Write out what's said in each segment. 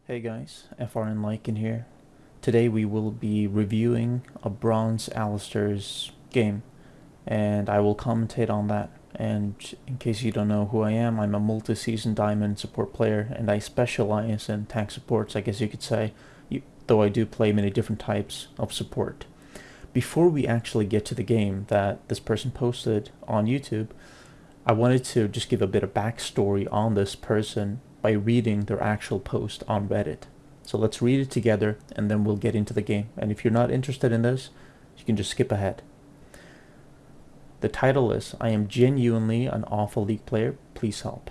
Hey guys, FRN Lycan here. Today we will be reviewing a bronze Alistar's game, and I will commentate on that. And in case you don't know who I am, I'm a multi-season diamond support player, and I specialize in tank supports, I guess you could say, though I do play many different types of support. Before we actually get to the game that this person posted on YouTube, I wanted to just give a bit of backstory on this person by reading their actual post on Reddit. So let's read it together and then we'll get into the game. And if you're not interested in this, you can just skip ahead. The title is, I am genuinely an awful League player, please help.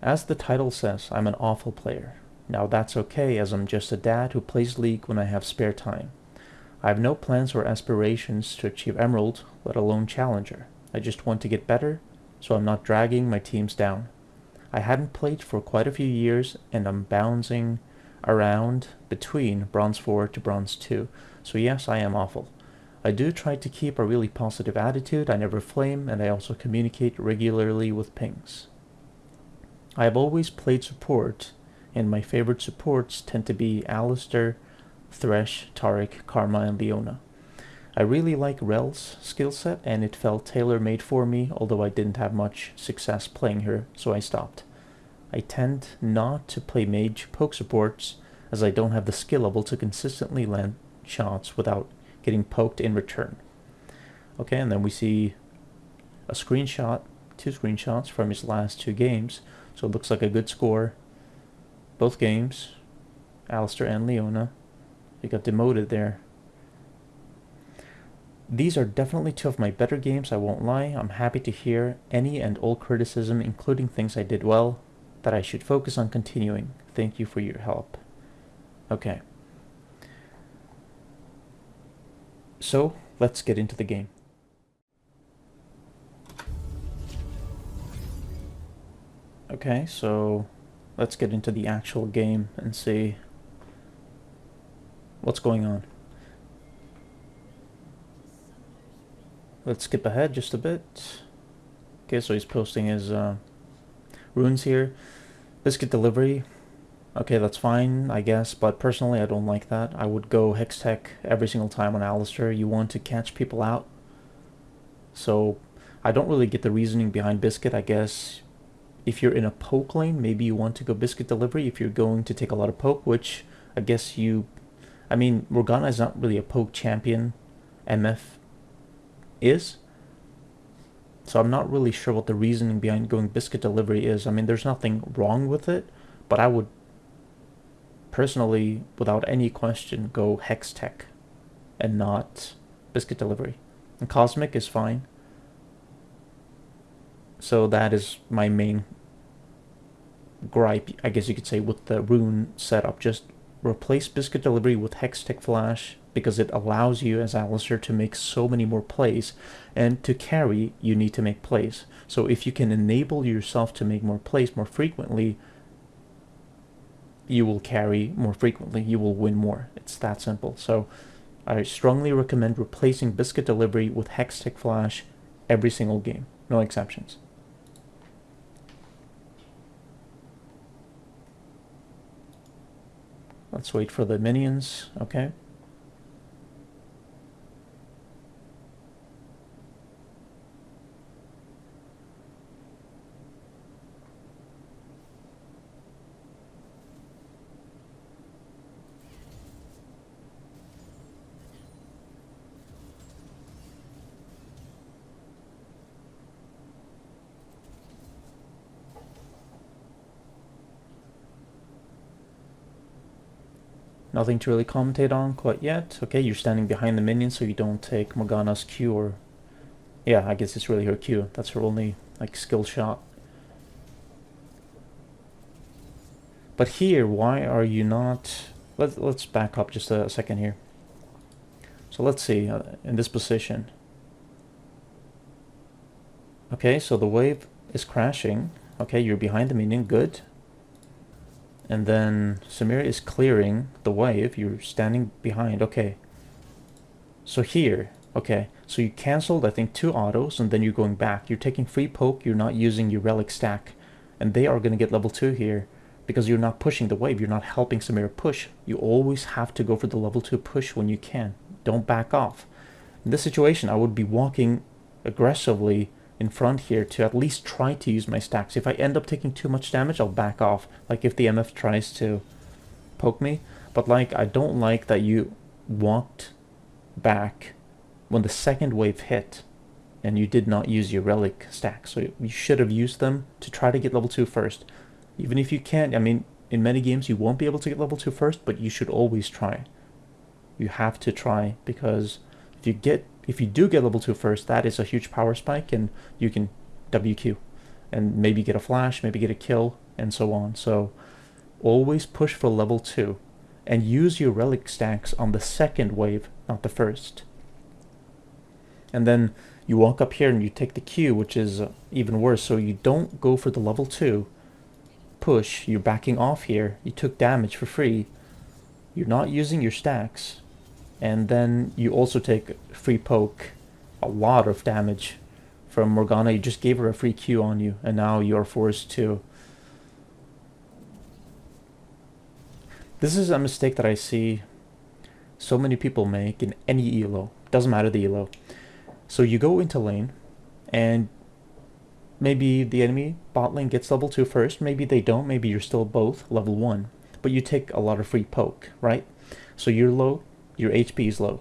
As the title says, I'm an awful player. Now that's okay, as I'm just a dad who plays League when I have spare time. I have no plans or aspirations to achieve Emerald, let alone Challenger. I just want to get better, so I'm not dragging my teams down. I hadn't played for quite a few years, and I'm bouncing around between Bronze 4 to Bronze 2, so yes, I am awful. I do try to keep a really positive attitude, I never flame, and I also communicate regularly with pings. I have always played support, and my favorite supports tend to be Alistar, Thresh, Taric, Karma, and Leona. I really like Rel's skill set, and it felt tailor-made for me, although I didn't have much success playing her, so I stopped. I tend not to play mage poke supports, as I don't have the skill level to consistently land shots without getting poked in return. Okay, and then we see a screenshot, 2 screenshots from his last 2 games, so it looks like a good score. Both games, Alistar and Leona. He got demoted there. These are definitely 2 of my better games, I won't lie. I'm happy to hear any and all criticism, including things I did well, that I should focus on continuing. Thank you for your help. Okay. So, let's get into the game. Okay, so let's get into the actual game and see what's going on. Let's skip ahead just a bit. Okay, so he's posting his runes here. Biscuit delivery. Okay, that's fine, I guess, but personally I don't like that. I would go Hex Tech every single time on Alistar. You want to catch people out. So I don't really get the reasoning behind Biscuit. I guess if you're in a poke lane, maybe you want to go Biscuit delivery if you're going to take a lot of poke, which I guess I mean, Morgana is not really a poke champion. MF is. So I'm not really sure what the reasoning behind going Biscuit delivery is. I mean, there's nothing wrong with it, but I would personally, without any question, go Hex Tech and not Biscuit delivery. And Cosmic is fine. So that is my main gripe, I guess you could say, with the rune setup. Just replace Biscuit delivery with Hex Tech Flash, because it allows you as Alistar to make so many more plays, and to carry you need to make plays. So if you can enable yourself to make more plays more frequently, you will carry more frequently, you will win more. It's that simple. So I strongly recommend replacing Biscuit delivery with Hex Tech Flash every single game, no exceptions. Let's wait for the minions. Okay. Nothing to really commentate on quite yet. Okay, you're standing behind the minion so you don't take Morgana's Q, or... yeah, I guess it's really her Q. That's her only, like, skill shot. But here, why are you not... Let's back up just a second here. So let's see, in this position. Okay, so the wave is crashing. Okay, you're behind the minion, good. And then Samira is clearing the wave, you're standing behind, okay. So here, okay, so you cancelled, I think, 2 autos, and then you're going back. You're taking free poke, you're not using your relic stack. And they are going to get level 2 here. because you're not pushing the wave. You're not helping Samira push. You always have to go for the level 2 push when you can. Don't back off. In this situation, I would be walking aggressively in front here to at least try to use my stacks. If I end up taking too much damage, I'll back off. Like if the MF tries to poke me. But like, I don't like that you walked back when the second wave hit and you did not use your relic stacks. So you should have used them to try to get level 2 first. Even if you can't, I mean, in many games you won't be able to get level 2 first, but you should always try. You have to try, because if you do get level 2 first, that is a huge power spike, and you can WQ and maybe get a flash, maybe get a kill, and so on. So always push for level 2 and use your relic stacks on the second wave, not the first. And then you walk up here and you take the Q, which is even worse. So you don't go for the level 2 push, you're backing off here, you took damage for free, you're not using your stacks, and then you also take free poke, a lot of damage from Morgana. You just gave her a free Q on you, and now you're forced to... This is a mistake that I see so many people make in any ELO. Doesn't matter the ELO. So you go into lane, and maybe the enemy bot lane gets level 2 first, maybe they don't, maybe you're still both level 1, but you take a lot of free poke, right? So you're low, your HP is low,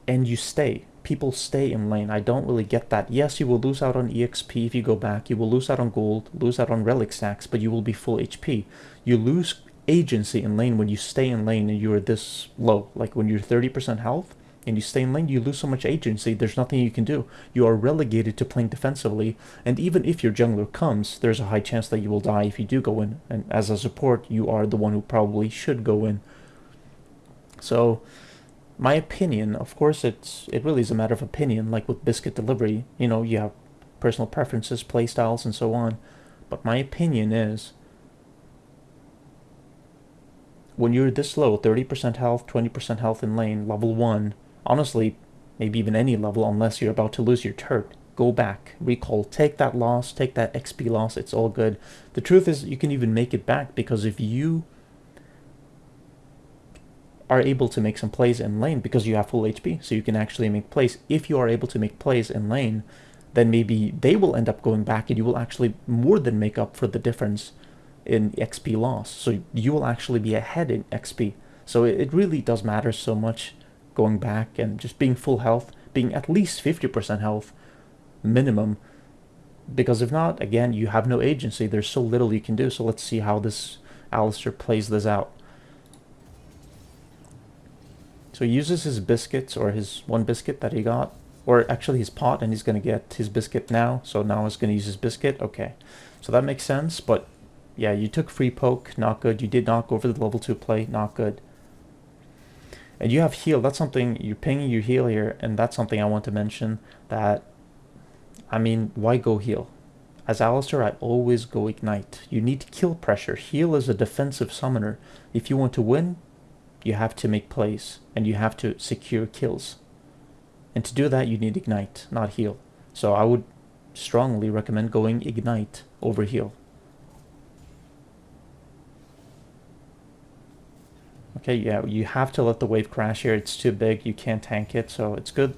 and you stay. People stay in lane. I don't really get that. Yes, you will lose out on EXP if you go back, you will lose out on gold, lose out on relic stacks, but you will be full HP. You lose agency in lane when you stay in lane and you're this low. Like when you're 30% health, and you stay in lane, you lose so much agency, there's nothing you can do. You are relegated to playing defensively, and even if your jungler comes, there's a high chance that you will die if you do go in, and as a support, you are the one who probably should go in. So, my opinion, of course, it really is a matter of opinion, like with biscuit delivery, you know, you have personal preferences, playstyles, and so on, but my opinion is, when you're this low, 30% health, 20% health in lane, level 1, honestly, maybe even any level, unless you're about to lose your turret, go back, recall, take that loss, take that XP loss, it's all good. The truth is, you can even make it back, because if you are able to make some plays in lane, because you have full HP, so you can actually make plays, if you are able to make plays in lane, then maybe they will end up going back, and you will actually more than make up for the difference in XP loss. So you will actually be ahead in XP. So it really does matter so much, going back and just being full health, being at least 50% health minimum, because if not, again, you have no agency. There's so little you can do. So let's see how this Alistar plays this out. So he uses his biscuits, or his one biscuit that he got, or actually his pot, and he's going to get his biscuit now. So now he's going to use his biscuit. Okay, so that makes sense. But yeah, you took free poke, not good. You did not go for the level 2 play, not good. And you have heal, that's something, you're pinging your heal here, and that's something I want to mention, that, I mean, why go heal? As Alistar, I always go ignite. You need kill pressure. Heal is a defensive summoner. If you want to win, you have to make plays, and you have to secure kills. And to do that, you need ignite, not heal. So I would strongly recommend going ignite over heal. Okay, yeah, you have to let the wave crash here. It's too big, you can't tank it, so it's good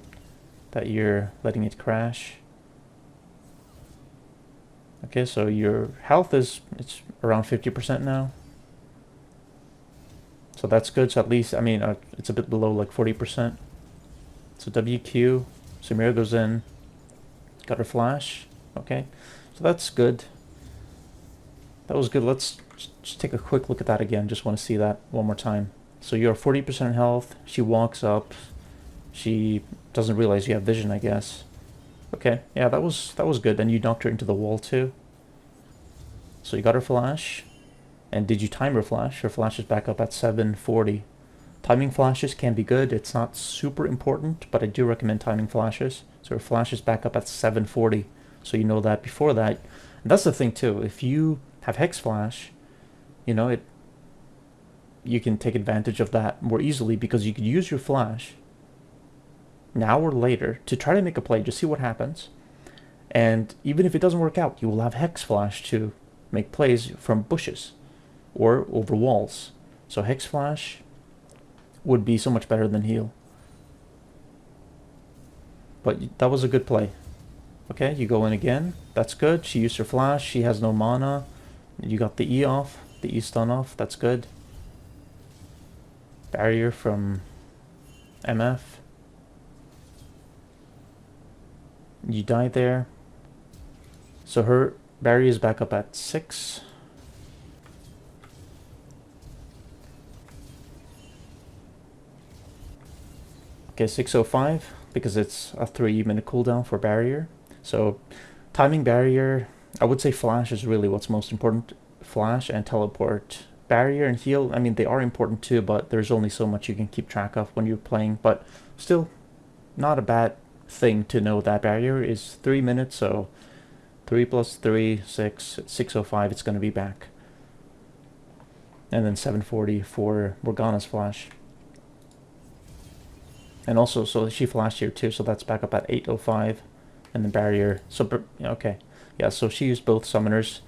that you're letting it crash. Okay, so your health it's around 50% now. So that's good, so at least, I mean, it's a bit below like 40%. So WQ, Samira goes in, got her flash, okay. So that's good. That was good. Let's just take a quick look at that again. Just want to see that one more time. So you're 40% health. She walks up. She doesn't realize you have vision, I guess. Okay, yeah, that was good. Then you knocked her into the wall too. So you got her flash. And did you time her flash? Her flash is back up at 740. Timing flashes can be good. It's not super important, but I do recommend timing flashes. So her flash is back up at 740. So you know that before that. And that's the thing too. If you have Hex Flash, you know, you can take advantage of that more easily, because you could use your flash now or later to try to make a play, just see what happens. And even if it doesn't work out, you will have Hex Flash to make plays from bushes, or over walls. So Hex Flash would be so much better than heal. But that was a good play. Okay, you go in again. That's good. She used her flash. She has no mana. You got the E off. The E stun off. That's good. Barrier from MF. You died there. So her barrier is back up at 6. Okay, 605, because it's a 3-minute cooldown for barrier. So timing barrier, I would say flash is really what's most important. Flash and teleport. Barrier and heal, I mean, they are important too, but there's only so much you can keep track of when you're playing. But still, not a bad thing to know that barrier is 3 minutes, so 3 plus 3, 6, 605, it's going to be back. And then 740 for Morgana's flash. And also, so she flashed here too, so that's back up at 805. And the barrier, so, okay. Yeah, so she used both summoners.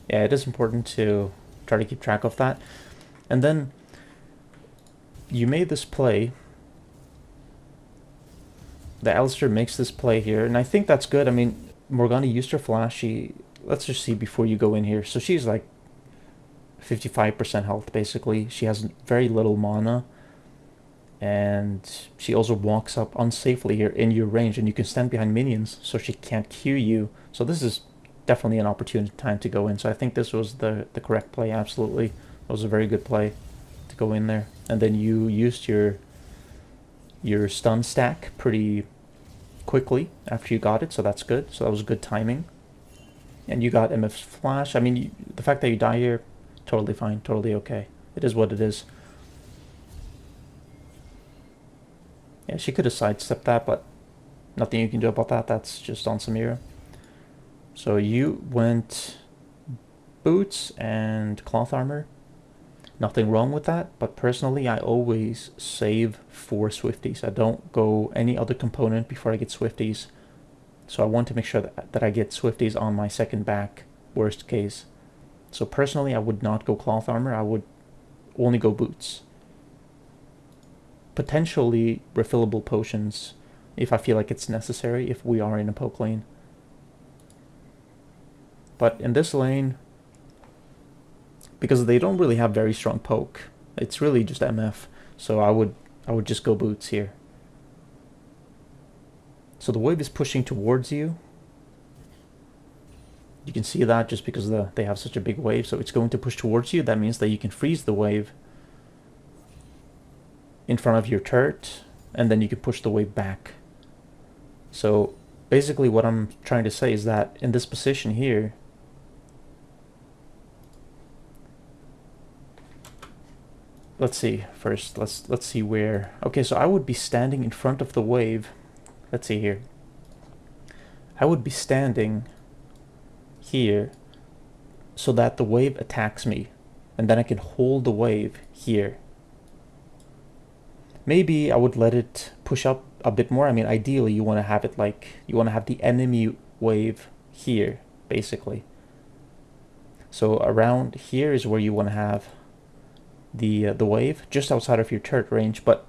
Yeah, it is important to try to keep track of that. And then, you made this play. The Alistar makes this play here, and I think that's good. I mean, Morgana used her flash. Let's just see before you go in here. So she's like 55% health, basically. She has very little mana. And she also walks up unsafely here in your range, and you can stand behind minions, so she can't Q you. So this is definitely an opportune time to go in. So I think this was the correct play, absolutely. It was a very good play to go in there. And then you used your stun stack pretty quickly after you got it, so that's good. So that was good timing. And you got MF's flash. I mean, the fact that you die here, totally fine, totally okay. It is what it is. Yeah, she could have sidestepped that, but nothing you can do about that. That's just on Samira. So you went boots and cloth armor. Nothing wrong with that, but personally I always save for Swifties. I don't go any other component before I get Swifties. So I want to make sure that I get Swifties on my second back, worst case. So personally I would not go cloth armor, I would only go boots. Potentially refillable potions if I feel like it's necessary if we are in a poke lane. But in this lane, because they don't really have very strong poke, it's really just MF, so I would just go boots here. So the wave is pushing towards you. You can see that just because they have such a big wave, so it's going to push towards you. That means that you can freeze the wave in front of your turret, and then you can push the wave back. So basically what I'm trying to say is that in this position here, let's see first, let's see where. Okay, so I would be standing in front of the wave. Let's see here. I would be standing here so that the wave attacks me, and then I can hold the wave here. Maybe I would let it push up a bit more. I mean, ideally you want to have it like, you want to have the enemy wave here, basically. So around here is where you want to have the wave, just outside of your turret range, but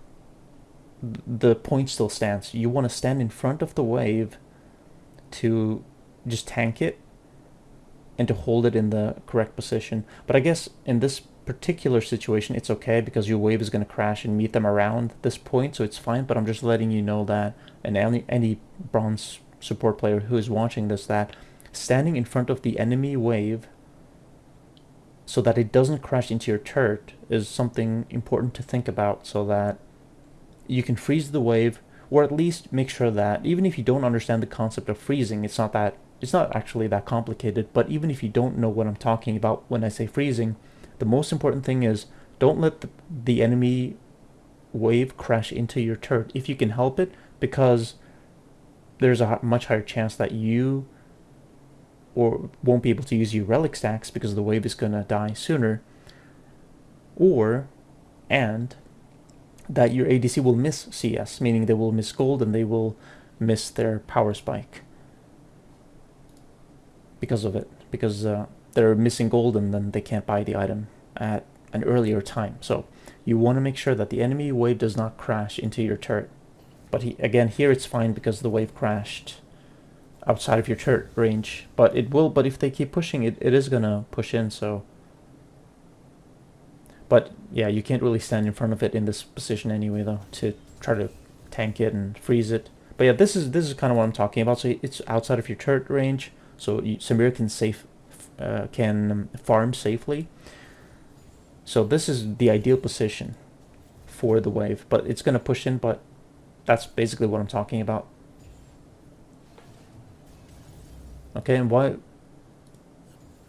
the point still stands. You want to stand in front of the wave to just tank it and to hold it in the correct position. But I guess in this particular situation it's okay because your wave is going to crash and meet them around this point, so it's fine. But I'm just letting you know that, and any bronze support player who is watching this, that standing in front of the enemy wave so that it doesn't crash into your turret is something important to think about, so that you can freeze the wave, or at least make sure that even if you don't understand the concept of freezing, it's not actually that complicated. But even if you don't know what I'm talking about when I say freezing, the most important thing is don't let the enemy wave crash into your turret if you can help it, because there's a much higher chance that you won't be able to use your relic stacks because the wave is going to die sooner, and that your ADC will miss CS, meaning they will miss gold and they will miss their power spike because of it, because they're missing gold and then they can't buy the item at an earlier time. So you want to make sure that the enemy wave does not crash into your turret. But again, here it's fine because the wave crashed outside of your turret range. But it will, but if they keep pushing, it is going to push in, so... But yeah, you can't really stand in front of it in this position anyway, though, to try to tank it and freeze it. But yeah, this is kind of what I'm talking about. So it's outside of your turret range, so Samira can farm safely. So this is the ideal position for the wave, but it's going to push in. But that's basically what I'm talking about. Okay, and why?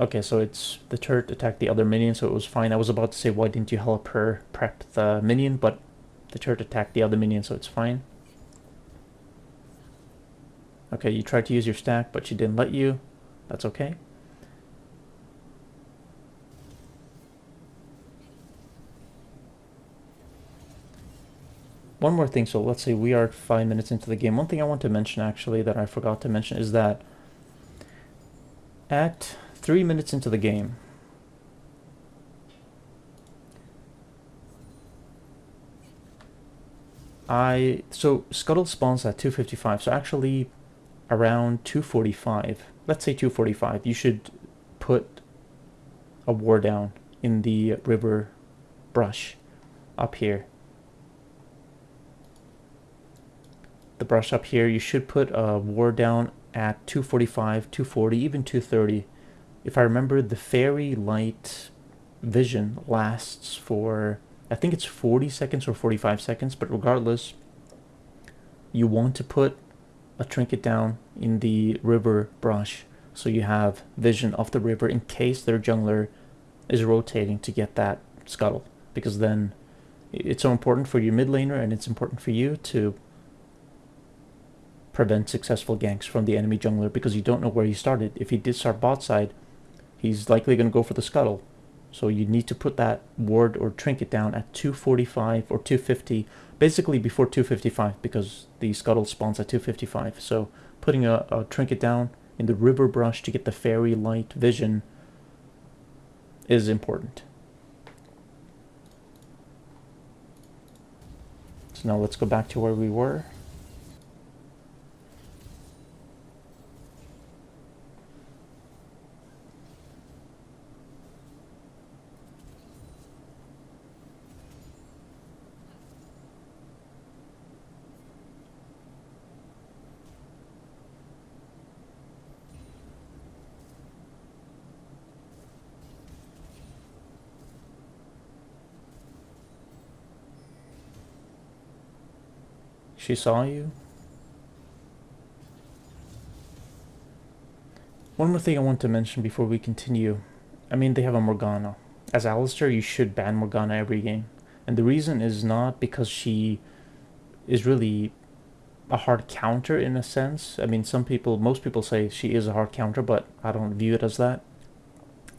Okay, so it's the turret attacked the other minion, so it was fine. I was about to say, why didn't you help her prep the minion? But the turret attacked the other minion, so it's fine. Okay, you tried to use your stack, but she didn't let you. That's okay. One more thing, so let's say we are 5 minutes into the game. One thing I want to mention, actually, that I forgot to mention is that at 3 minutes into the game, so Scuttle spawns at 2:55, so actually around 2:45, let's say 2:45, you should put a war down in the river brush up here. The brush up here, you should put a war down at 2:45, 2:40, even 2:30. If I remember, the fairy light vision lasts for, I think it's 40 seconds or 45 seconds, but regardless, you want to put a trinket down in the river brush so you have vision of the river in case their jungler is rotating to get that scuttle, because then it's so important for your mid laner and it's important for you to prevent successful ganks from the enemy jungler, because you don't know where he started. If he did start bot side, he's likely going to go for the scuttle. So you need to put that ward or trinket down at 2:45 or 2:50, basically before 2:55, because the scuttle spawns at 2:55. So putting a trinket down in the river brush to get the fairy light vision is important. So now let's go back to where we were. She saw you. One more thing I want to mention before we continue. I mean, they have a Morgana. As Alistar, you should ban Morgana every game. And the reason is not because she is really a hard counter in a sense. I mean, most people say she is a hard counter, but I don't view it as that.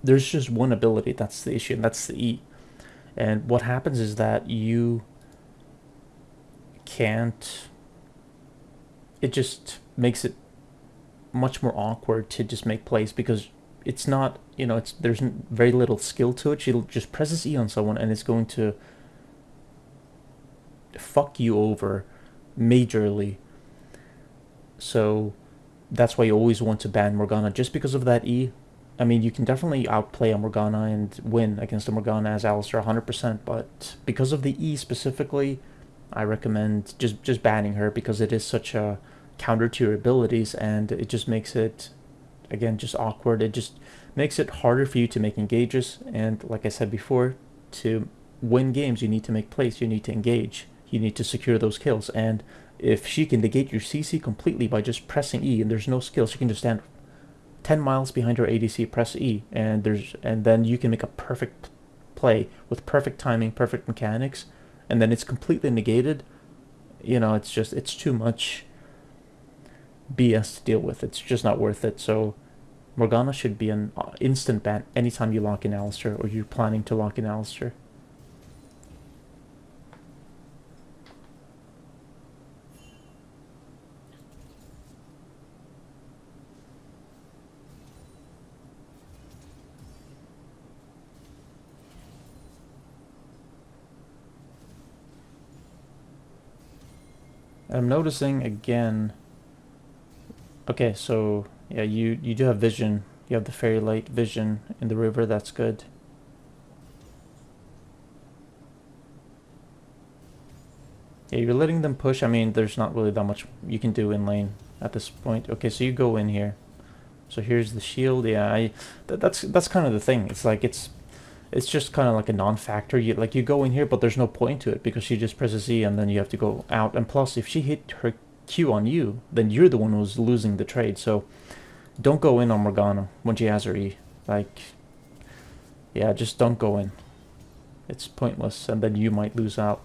There's just one ability, that's the issue, and that's the E. And what happens is that you can't... It just makes it much more awkward to just make plays, because it's not, there's very little skill to it. She'll just presses E on someone and it's going to fuck you over majorly. So that's why you always want to ban Morgana, just because of that E. I mean, you can definitely outplay a Morgana and win against a Morgana as Alistar 100%, but because of the E specifically, I recommend just banning her, because it is such a counter to your abilities, and it just makes it, again, just awkward. It just makes it harder for you to make engages, and like I said before, to win games, you need to make plays, you need to engage, you need to secure those kills. And if she can negate your CC completely by just pressing E, and there's no skills, you can just stand 10 miles behind her ADC, press E, and then you can make a perfect play with perfect timing, perfect mechanics, and then it's completely negated. It's too much BS to deal with. It's just not worth it. So Morgana should be an instant ban anytime you lock in Alistar, or you're planning to lock in Alistar. I'm noticing again. Okay, so yeah, you do have vision. You have the fairy light vision in the river. That's good. Yeah, you're letting them push. I mean, there's not really that much you can do in lane at this point. Okay, so you go in here. So here's the shield. Yeah, that's kind of the thing. It's like it's just kind of like a non-factor. You go in here, but there's no point to it because she just presses E and then you have to go out. And plus, if she hit her Q on you, then you're the one who's losing the trade. So don't go in on Morgana when she has her E. Like, yeah, just don't go in. It's pointless, and then you might lose out.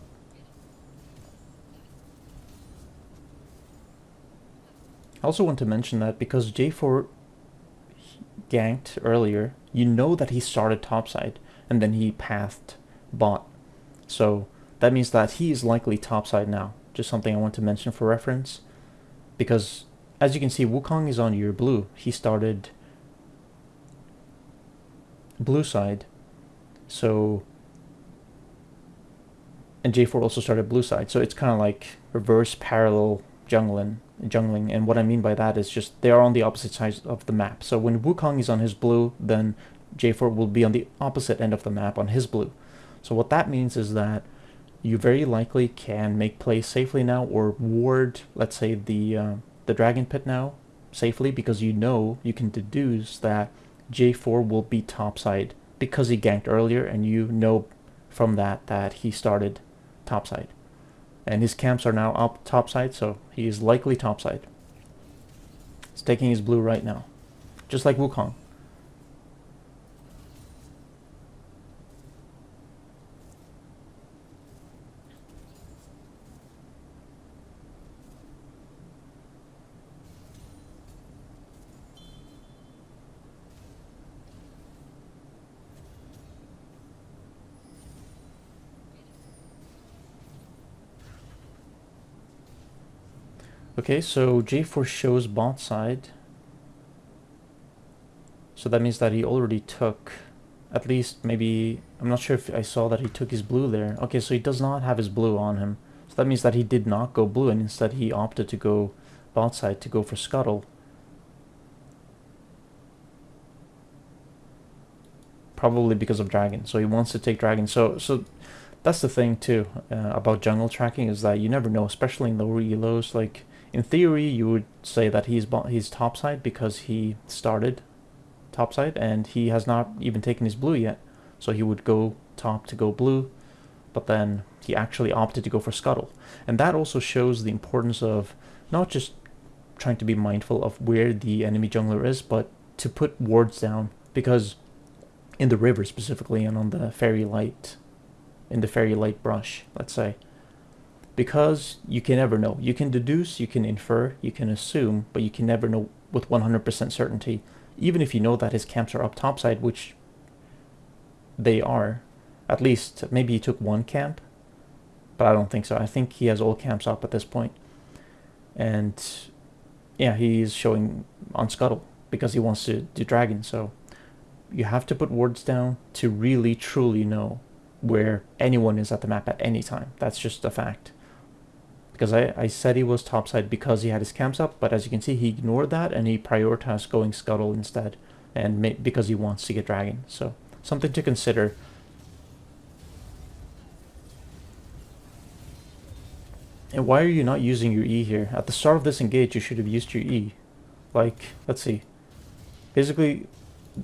I also want to mention that because J4 ganked earlier, you know that he started topside and then he pathed bot. So that means that he is likely topside now. Just something I want to mention for reference. Because as you can see, Wukong is on your blue. He started blue side. So, and J4 also started blue side. So it's kind of like reverse parallel jungling. And what I mean by that is just they are on the opposite sides of the map. So when Wukong is on his blue, then J4 will be on the opposite end of the map on his blue. So what that means is that you very likely can make plays safely now or ward, let's say, the Dragon Pit now safely, because you know you can deduce that J4 will be topside because he ganked earlier, and you know from that he started topside. And his camps are now up topside, so he is likely topside. He's taking his blue right now, just like Wukong. Okay, so J4 shows bot side. So that means that he already took, at least maybe, I'm not sure if I saw that he took his blue there. Okay, so he does not have his blue on him. So that means that he did not go blue, and instead he opted to go bot side to go for Scuttle. Probably because of Dragon. So he wants to take Dragon. So that's the thing too about jungle tracking, is that you never know, especially in lower elos. Like, in theory, you would say that he's topside because he started topside and he has not even taken his blue yet. So he would go top to go blue, but then he actually opted to go for Scuttle. And that also shows the importance of not just trying to be mindful of where the enemy jungler is, but to put wards down, because in the river specifically and on the fairy light, in the fairy light brush, let's say, because you can never know. You can deduce, you can infer, you can assume, but you can never know with 100% certainty. Even if you know that his camps are up topside, which they are, at least maybe he took one camp, but I don't think so. I think he has all camps up at this point. And yeah, he's showing on Scuttle because he wants to do Dragon. So you have to put wards down to really truly know where anyone is at the map at any time. That's just a fact. Because I said he was topside because he had his camps up, but as you can see, he ignored that and he prioritized going Scuttle instead, and because he wants to get Dragon. So something to consider. And why are you not using your E here? At the start of this engage, you should have used your E. Like, let's see. Basically,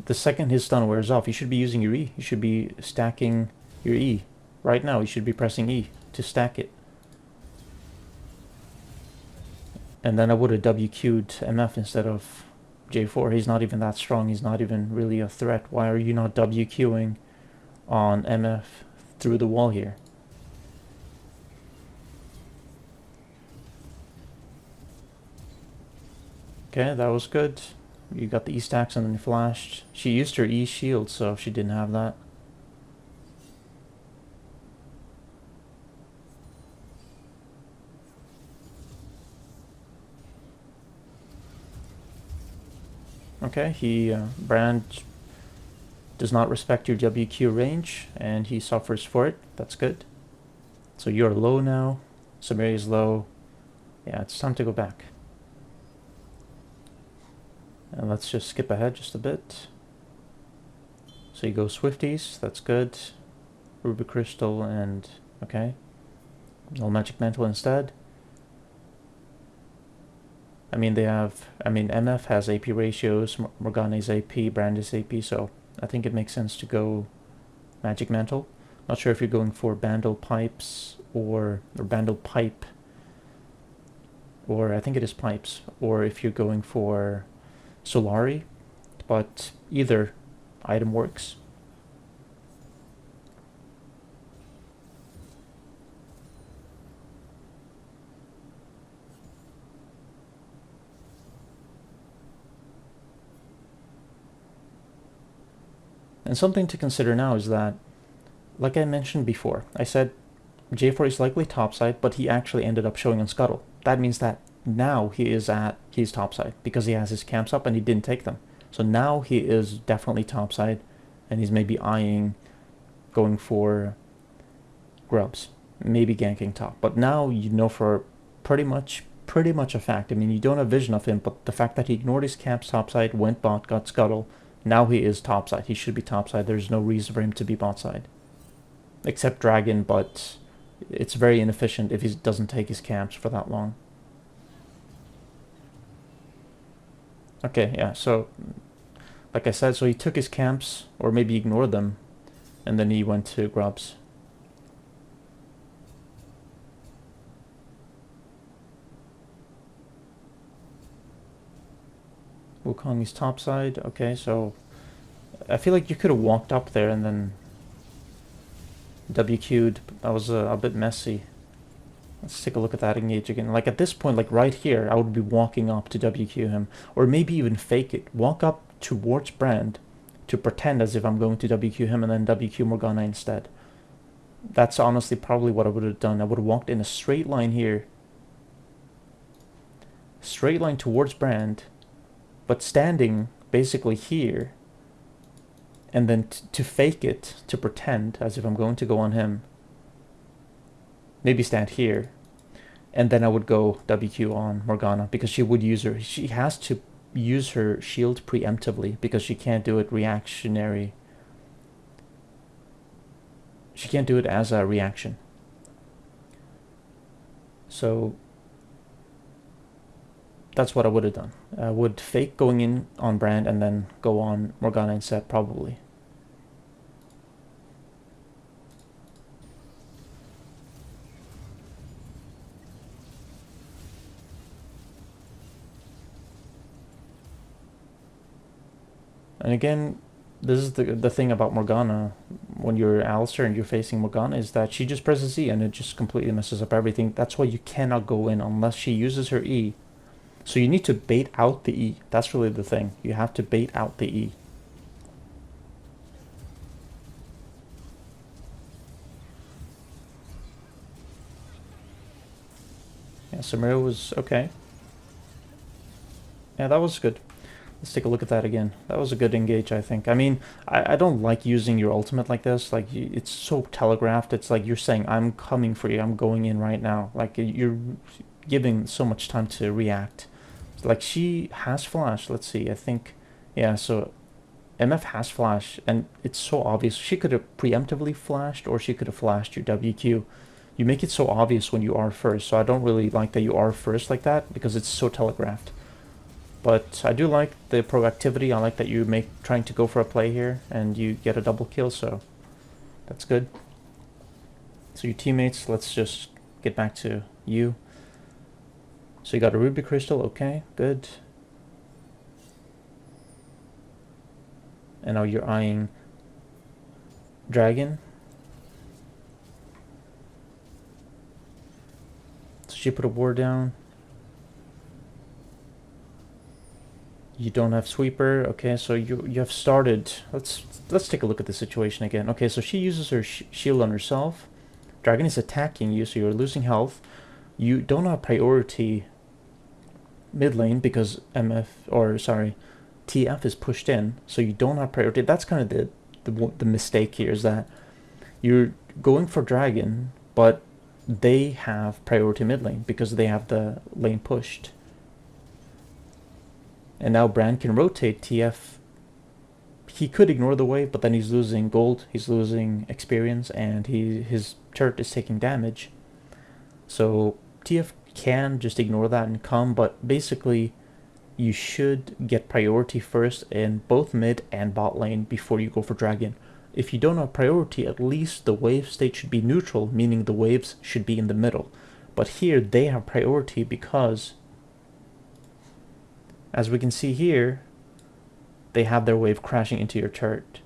the second his stun wears off, you should be using your E. You should be stacking your E. Right now, you should be pressing E to stack it. And then I would have WQ'd MF instead of J4. He's not even that strong. He's not even really a threat. Why are you not WQing on MF through the wall here? Okay, that was good. You got the E stacks and then flashed. She used her E shield, so she didn't have that. Okay, Brand does not respect your WQ range, and he suffers for it. That's good. So you're low now. Samiri is low. Yeah, it's time to go back. And let's just skip ahead just a bit. So you go Swifties, that's good. Ruby Crystal and... okay. No Magic Mantle instead. I mean, they have... I mean, MF has AP ratios, Morgana's AP, Brand's AP, so I think it makes sense to go Magic Mantle. Not sure if you're going for Bandle Pipes or Bandle Pipe, or I think it is Pipes, or if you're going for Solari, but either item works. And something to consider now is that, like I mentioned before, I said J4 is likely topside, but he actually ended up showing on Scuttle. That means that now he's topside because he has his camps up and he didn't take them. So now he is definitely topside, and he's maybe eyeing going for grubs, maybe ganking top. But now you know for pretty much a fact. I mean, you don't have vision of him, but the fact that he ignored his camps topside, went bot, got Scuttle, now he is topside. He should be topside. There's no reason for him to be bot side. Except Dragon, but it's very inefficient if he doesn't take his camps for that long. Okay, yeah, so like I said, so he took his camps, or maybe ignored them, and then he went to grubs. Wukong's topside. Okay, so I feel like you could have walked up there and then WQ'd. That was a bit messy. Let's take a look at that engage again. Like at this point, like right here, I would be walking up to WQ him, or maybe even fake it. Walk up towards Brand to pretend as if I'm going to WQ him and then WQ Morgana instead. That's honestly probably what I would have done. I would have walked in a straight line here. Straight line towards Brand, but standing basically here, and then to fake it, to pretend as if I'm going to go on him. Maybe stand here, and then I would go WQ on Morgana, because she would use her, she has to use her shield preemptively, because she can't do it reactionary. She can't do it as a reaction. So that's what I would have done. I would fake going in on Brand and then go on Morgana instead, probably. And again, this is the thing about Morgana. When you're Alistar and you're facing Morgana, is that she just presses E and it just completely messes up everything. That's why you cannot go in unless she uses her E. So you need to bait out the E. That's really the thing. You have to bait out the E. Yeah, Samira was okay. Yeah, that was good. Let's take a look at that again. That was a good engage, I think. I mean, I don't like using your ultimate like this. Like, it's so telegraphed. It's like you're saying, I'm coming for you. I'm going in right now. Like, you're giving so much time to react. Like, she has flash. Let's see. I think, yeah, so MF has flash, and it's so obvious. She could have preemptively flashed, or she could have flashed your WQ. You make it so obvious when you are first, so I don't really like that you are first like that, because it's so telegraphed. But I do like the proactivity. I like that you trying to go for a play here and you get a double kill, so that's good. So your teammates, let's just get back to you. So you got a Ruby Crystal, okay, good. And now you're eyeing Dragon. So she put a ward down. You don't have sweeper. Okay, so you have started. Let's take a look at the situation again. Okay, so she uses her shield on herself. Dragon is attacking you, so you're losing health. You don't have priority mid lane because TF is pushed in, so you don't have priority. That's kind of the mistake here, is that you're going for Dragon, but they have priority mid lane because they have the lane pushed. And now Brand can rotate. TF, he could ignore the wave, but then he's losing gold, he's losing experience, and his turret is taking damage. So TF can just ignore that and come, but basically you should get priority first in both mid and bot lane before you go for dragon. If you don't have priority, at least the wave state should be neutral, meaning the waves should be in the middle. But here they have priority because, as we can see here, they have their wave crashing into your turret,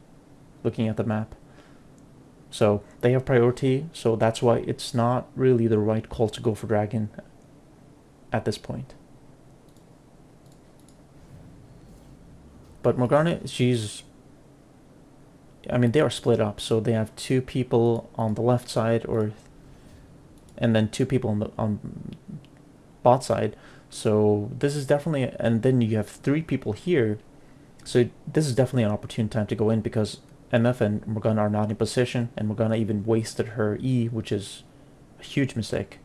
looking at the map. So they have priority, so that's why it's not really the right call to go for dragon at this point. But Morgana, I mean, they are split up, so they have 2 people on the left side, and then 2 people on bot side. So this is definitely, and then you have 3 people here. So this is definitely an opportune time to go in because MF and Morgana are not in position, and Morgana even wasted her E, which is a huge mistake.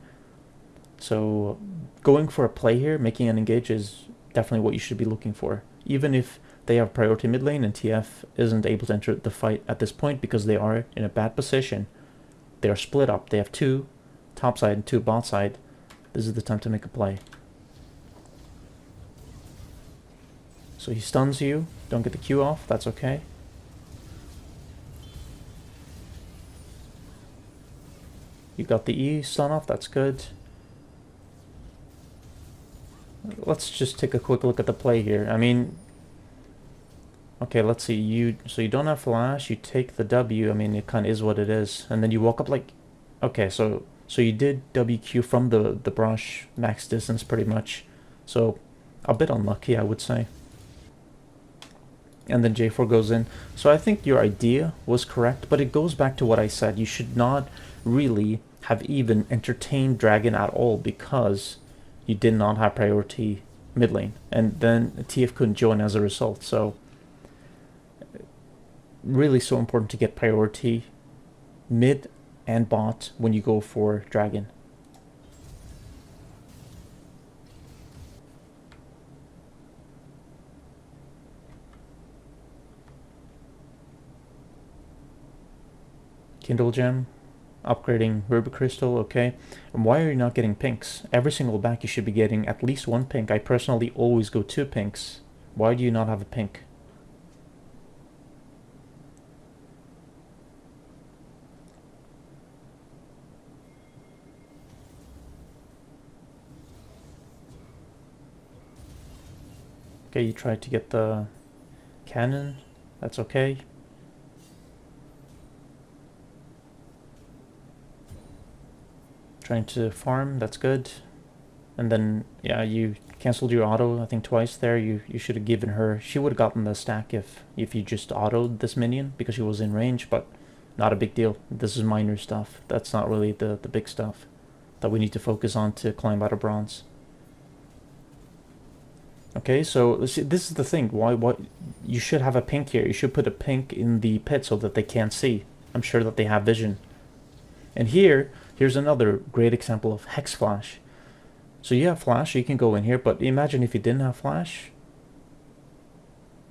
So going for a play here, making an engage, is definitely what you should be looking for. Even if they have priority mid lane and TF isn't able to enter the fight at this point because they are in a bad position. They are split up. They have 2 top side and 2 bot side. This is the time to make a play. So he stuns you. Don't get the Q off. That's okay. You got the E stun off. That's good. Let's just take a quick look at the play here. I mean, okay, let's see. So you don't have flash. You take the W. I mean, it kind of is what it is. And then you walk up like, okay, so you did WQ from the brush max distance pretty much. So a bit unlucky, I would say. And then J4 goes in. So I think your idea was correct, but it goes back to what I said. You should not really have even entertained dragon at all because you did not have priority mid lane. And then TF couldn't join as a result. So really so important to get priority mid and bot when you go for dragon. Kindle Gem, upgrading Ruby Crystal, okay. And why are you not getting pinks? Every single back you should be getting at least 1 pink. I personally always go 2 pinks. Why do you not have a pink? Okay, you tried to get the cannon. That's okay. Trying to farm, that's good. And then, yeah, you canceled your auto, I think twice there. You should have given her, she would have gotten the stack if you just autoed this minion because she was in range, but not a big deal. This is minor stuff. That's not really the big stuff that we need to focus on to climb out of bronze. Okay, so this is the thing. Why you should have a pink here. You should put a pink in the pit so that they can't see. I'm sure that they have vision. And here's another great example of Hex Flash. So you have Flash, you can go in here, but imagine if you didn't have Flash,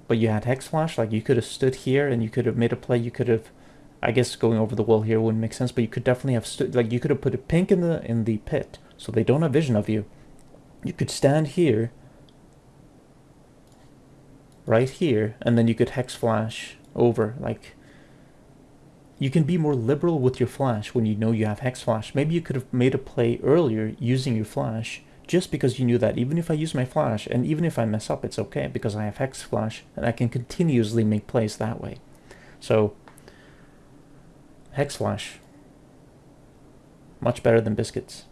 but you had Hex Flash, like you could have stood here and you could have made a play. You could have, I guess going over the wall here wouldn't make sense, but you could definitely have stood, like you could have put a pink in the pit so they don't have vision of you. You could stand here, right here, and then you could Hex Flash over. Like, you can be more liberal with your flash when you know you have Hex Flash. Maybe you could have made a play earlier using your flash just because you knew that even if I use my flash and even if I mess up, it's okay because I have Hex Flash and I can continuously make plays that way. So Hex Flash, much better than biscuits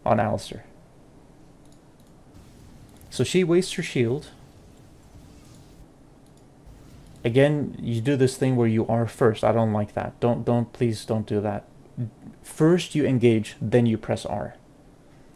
on Alistar. So she wastes her shield. Again, you do this thing where you are first. I don't like that. Please don't do that. First you engage, then you press R.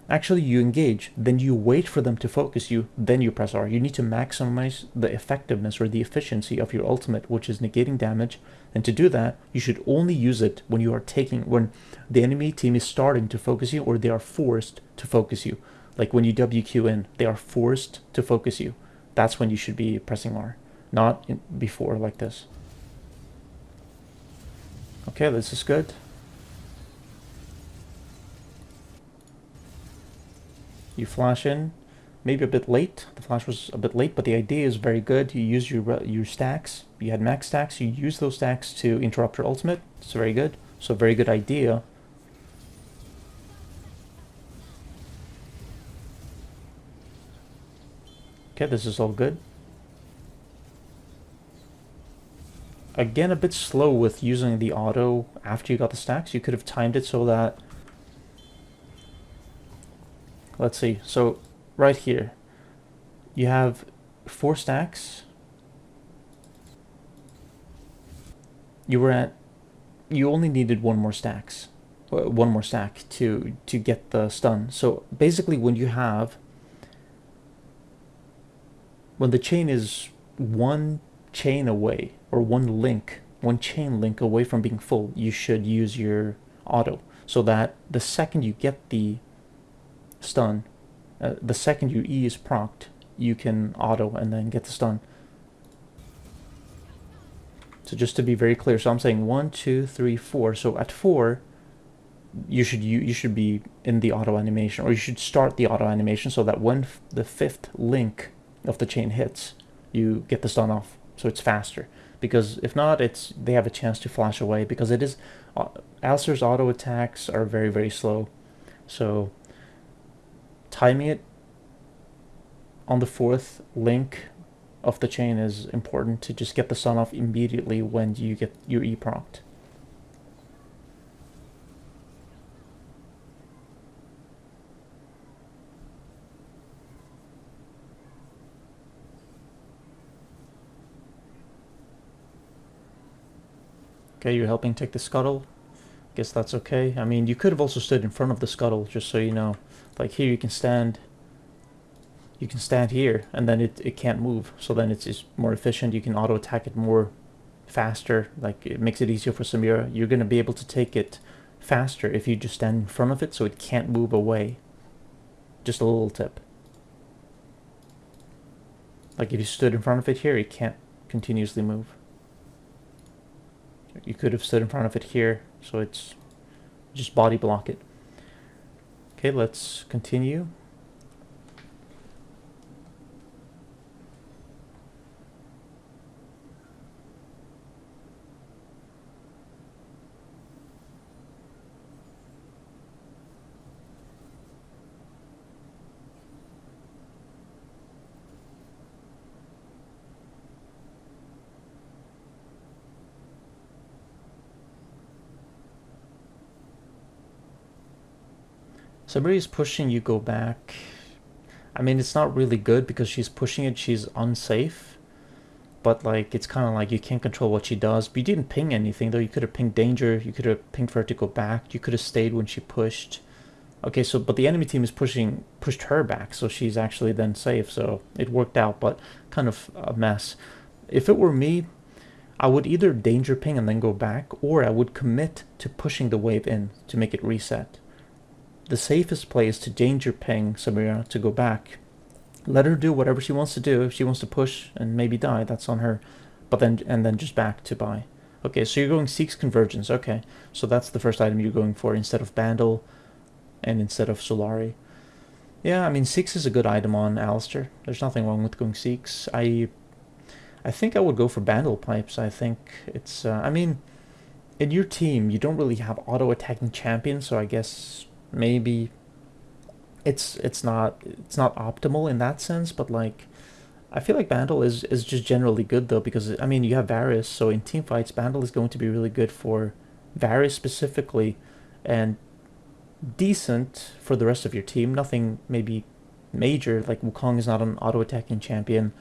Actually, you engage, then you wait for them to focus you, then you press R. You need to maximize the effectiveness or the efficiency of your ultimate, which is negating damage And to do that, you should only use it when when the enemy team is starting to focus you, or they are forced to focus you. Like when you WQ in, they are forced to focus you. That's when you should be pressing R, not before like this. Okay, this is good. You flash in, maybe a bit late. The flash was a bit late, but the idea is very good. You use your stacks. You had max stacks. You use those stacks to interrupt your ultimate. It's very good. So very good idea. Okay, this is all good. Again, a bit slow with using the auto after you got the stacks. You could have timed it so that... Let's see. So right here, you have 4 stacks. You only needed one more stack to get the stun. So basically, when the chain is one chain away, or one chain link away from being full, you should use your auto, so that the second you get the stun, the second your E is procced, you can auto and then get the stun. So just to be very clear, so I'm saying 1, 2, 3, 4. So at 4, you should be in the auto animation, or you should start the auto animation, so that when the 5th link of the chain hits, you get the stun off, so it's faster. Because if not, they have a chance to flash away, because it is Alistar's auto attacks are very, very slow. So timing it on the 4th link of the chain is important to just get the stun off immediately when you get your E procced. Okay, you're helping take the scuttle. Guess that's okay. I mean, you could have also stood in front of the scuttle, just so you know. Like here, you can stand here, and then it can't move, so then it's more efficient. You can auto attack it more faster. Like, it makes it easier for Samira. You're going to be able to take it faster if you just stand in front of it, so it can't move away. Just a little tip. Like, if you stood in front of it here, it can't continuously move. You could have stood in front of it here, so it's just body block it. Okay, let's continue. Somebody's pushing, you go back. I mean, it's not really good because she's pushing it, she's unsafe. But like, it's kind of like you can't control what she does. But you didn't ping anything though. You could have pinged danger, you could have pinged for her to go back, you could have stayed when she pushed. Okay, so, but the enemy team is pushed her back, so she's actually then safe, so it worked out, but kind of a mess. If it were me, I would either danger ping and then go back, or I would commit to pushing the wave in to make it reset. The safest play is to danger ping Samira to go back. Let her do whatever she wants to do. If she wants to push and maybe die, that's on her. But then just back to buy. Okay, so you're going Seek's Convergence. Okay, so that's the first item you're going for instead of Bandle and instead of Solari. Yeah, I mean, Seek's is a good item on Alistar. There's nothing wrong with going Seek's. I think I would go for Bandle Pipes. I think it's... I mean, in your team, you don't really have auto-attacking champions, so I guess... maybe it's not optimal in that sense, but like I feel like Bandle is just generally good though, because I mean you have Varus, so in team fights Bandle is going to be really good for Varus specifically, and decent for the rest of your team. Nothing maybe major, like Wukong is not an auto attacking champion,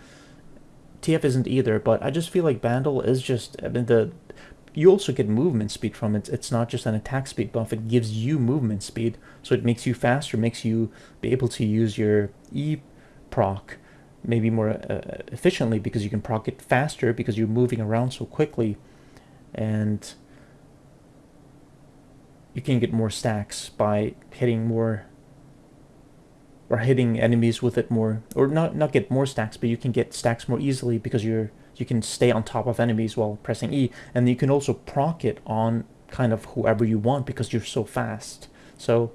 TF isn't either, but I just feel like Bandle is just, I mean, you also get movement speed from it. It's not just an attack speed buff, it gives you movement speed, so it makes you faster, makes you be able to use your E proc maybe more efficiently, because you can proc it faster because you're moving around so quickly. and you can get more stacks by hitting more, or hitting enemies with it more, or not get more stacks, but you can get stacks more easily because you can stay on top of enemies while pressing E, and you can also proc it on kind of whoever you want because you're so fast. So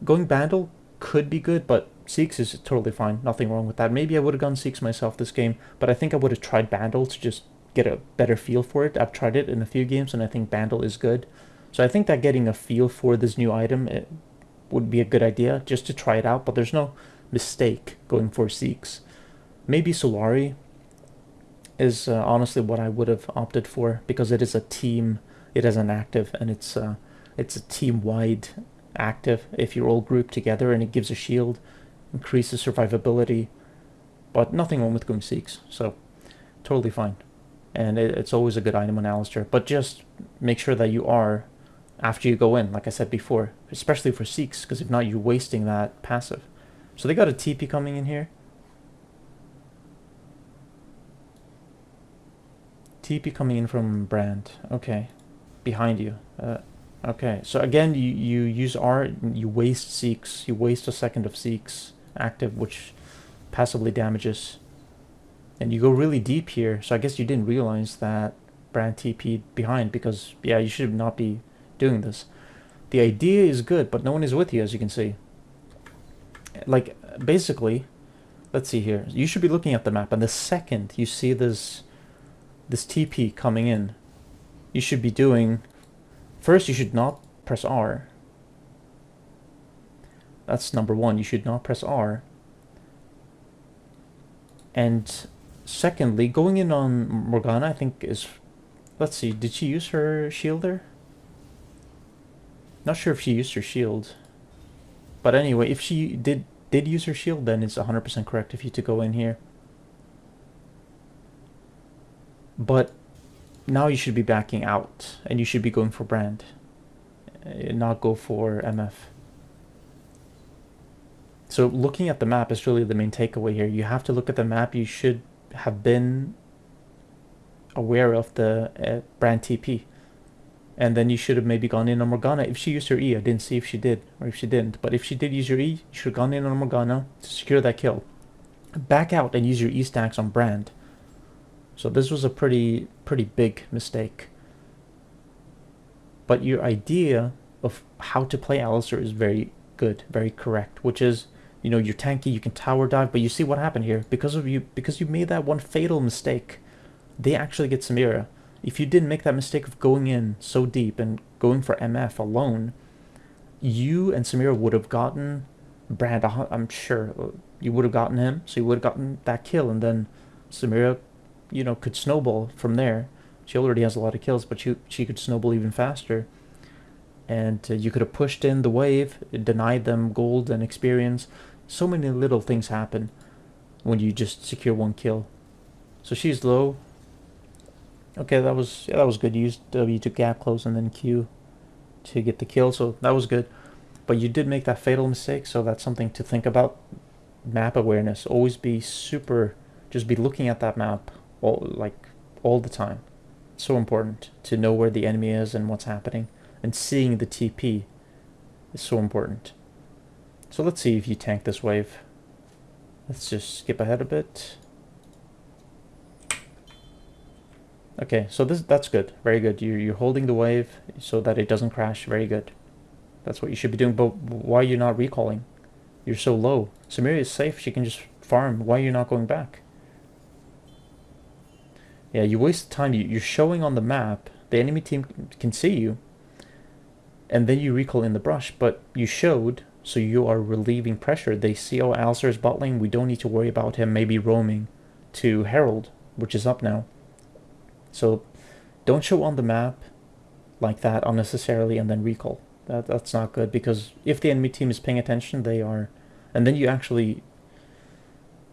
going Bandle could be good, but Seeks is totally fine. Nothing wrong with that. Maybe I would have gone Seeks myself this game, but I think I would have tried Bandle to just get a better feel for it. I've tried it in a few games, and I think Bandle is good. So I think that getting a feel for this new item, it would be a good idea just to try it out, but there's no mistake going for Seeks. Maybe Solari is honestly what I would have opted for, because it is a team, it is an active, and it's a team-wide active if you're all grouped together, and it gives a shield, increases survivability, but nothing wrong with going Seeks, so totally fine. And it's always a good item on Alistar, but just make sure that you are, after you go in, like I said before, especially for Seeks, because if not, you're wasting that passive. So they got a TP coming in here. TP coming in from Brand. Okay. Behind you. Okay. So again, you use R, you waste Seeks. You waste a second of Seeks active, which passively damages. And you go really deep here. So I guess you didn't realize that Brand TP'd behind, because, yeah, you should not be doing this. The idea is good, but no one is with you, as you can see. Like, basically, let's see here. You should be looking at the map, and the second you see this TP coming in, you should be doing... First, you should not press R. That's number one. You should not press R. And secondly, going in on Morgana, I think is... Let's see, did she use her shield there? Not sure if she used her shield. But anyway, if she did use her shield, then it's 100% correct if you to go in here. But now you should be backing out, and you should be going for Brand, not go for MF. So looking at the map is really the main takeaway here. You have to look at the map. You should have been aware of the Brand TP. And then you should have maybe gone in on Morgana. If she used her E, I didn't see if she did or if she didn't. But if she did use her E, you should have gone in on Morgana to secure that kill. Back out and use your E stacks on Brand. So this was a pretty big mistake. But your idea of how to play Alistar is very good, very correct. Which is, you know, you're tanky, you can tower dive, but you see what happened here. Because you made that one fatal mistake, they actually get Samira. If you didn't make that mistake of going in so deep and going for MF alone, you and Samira would have gotten Brand. I'm sure you would have gotten him, so you would have gotten that kill, and then Samira, you know, could snowball from there. She already has a lot of kills, but she could snowball even faster. And you could have pushed in the wave, denied them gold and experience. So many little things happen when you just secure one kill. So she's low. Okay, that was good. You used W to gap close and then Q to get the kill, so that was good. But you did make that fatal mistake, so that's something to think about. Map awareness. Always be super... Just be looking at that map all the time. It's so important to know where the enemy is and what's happening. And seeing the TP is so important. So let's see if you tank this wave. Let's just skip ahead a bit. Okay, so that's good. Very good. You're holding the wave so that it doesn't crash. Very good. That's what you should be doing. But why are you not recalling? You're so low. Samira is safe. She can just farm. Why are you not going back? Yeah, you waste time. You're showing on the map. The enemy team can see you. And then you recall in the brush. But you showed, so you are relieving pressure. They see, oh, Alistar's bot lane. We don't need to worry about him maybe roaming to Herald, which is up now. So don't show on the map like that unnecessarily and then recall. That's not good, because if the enemy team is paying attention, they are... And then you actually...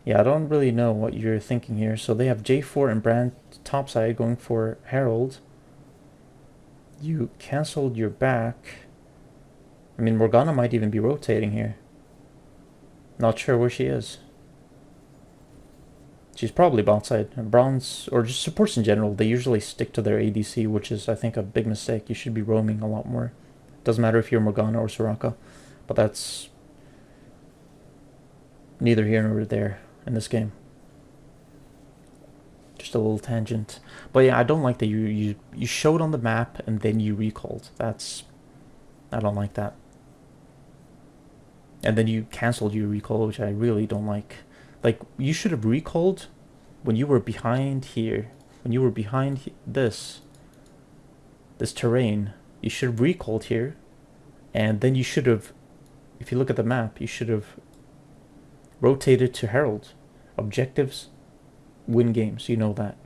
Yeah, I don't really know what you're thinking here. So they have J4 and Brand topside going for Herald. You cancelled your back. I mean, Morgana might even be rotating here. Not sure where she is. She's probably bot side. Browns, or just supports in general, they usually stick to their ADC, which is, I think, a big mistake. You should be roaming a lot more. Doesn't matter if you're Morgana or Soraka, but that's neither here nor there in this game. Just a little tangent. But yeah, I don't like that you showed on the map and then you recalled. I don't like that. And then you cancelled your recall, which I really don't like. Like, you should have recalled when you were behind here. When you were behind this terrain, you should have recalled here. And then you should have, if you look at the map, you should have rotated to Herald. Objectives win games, you know that.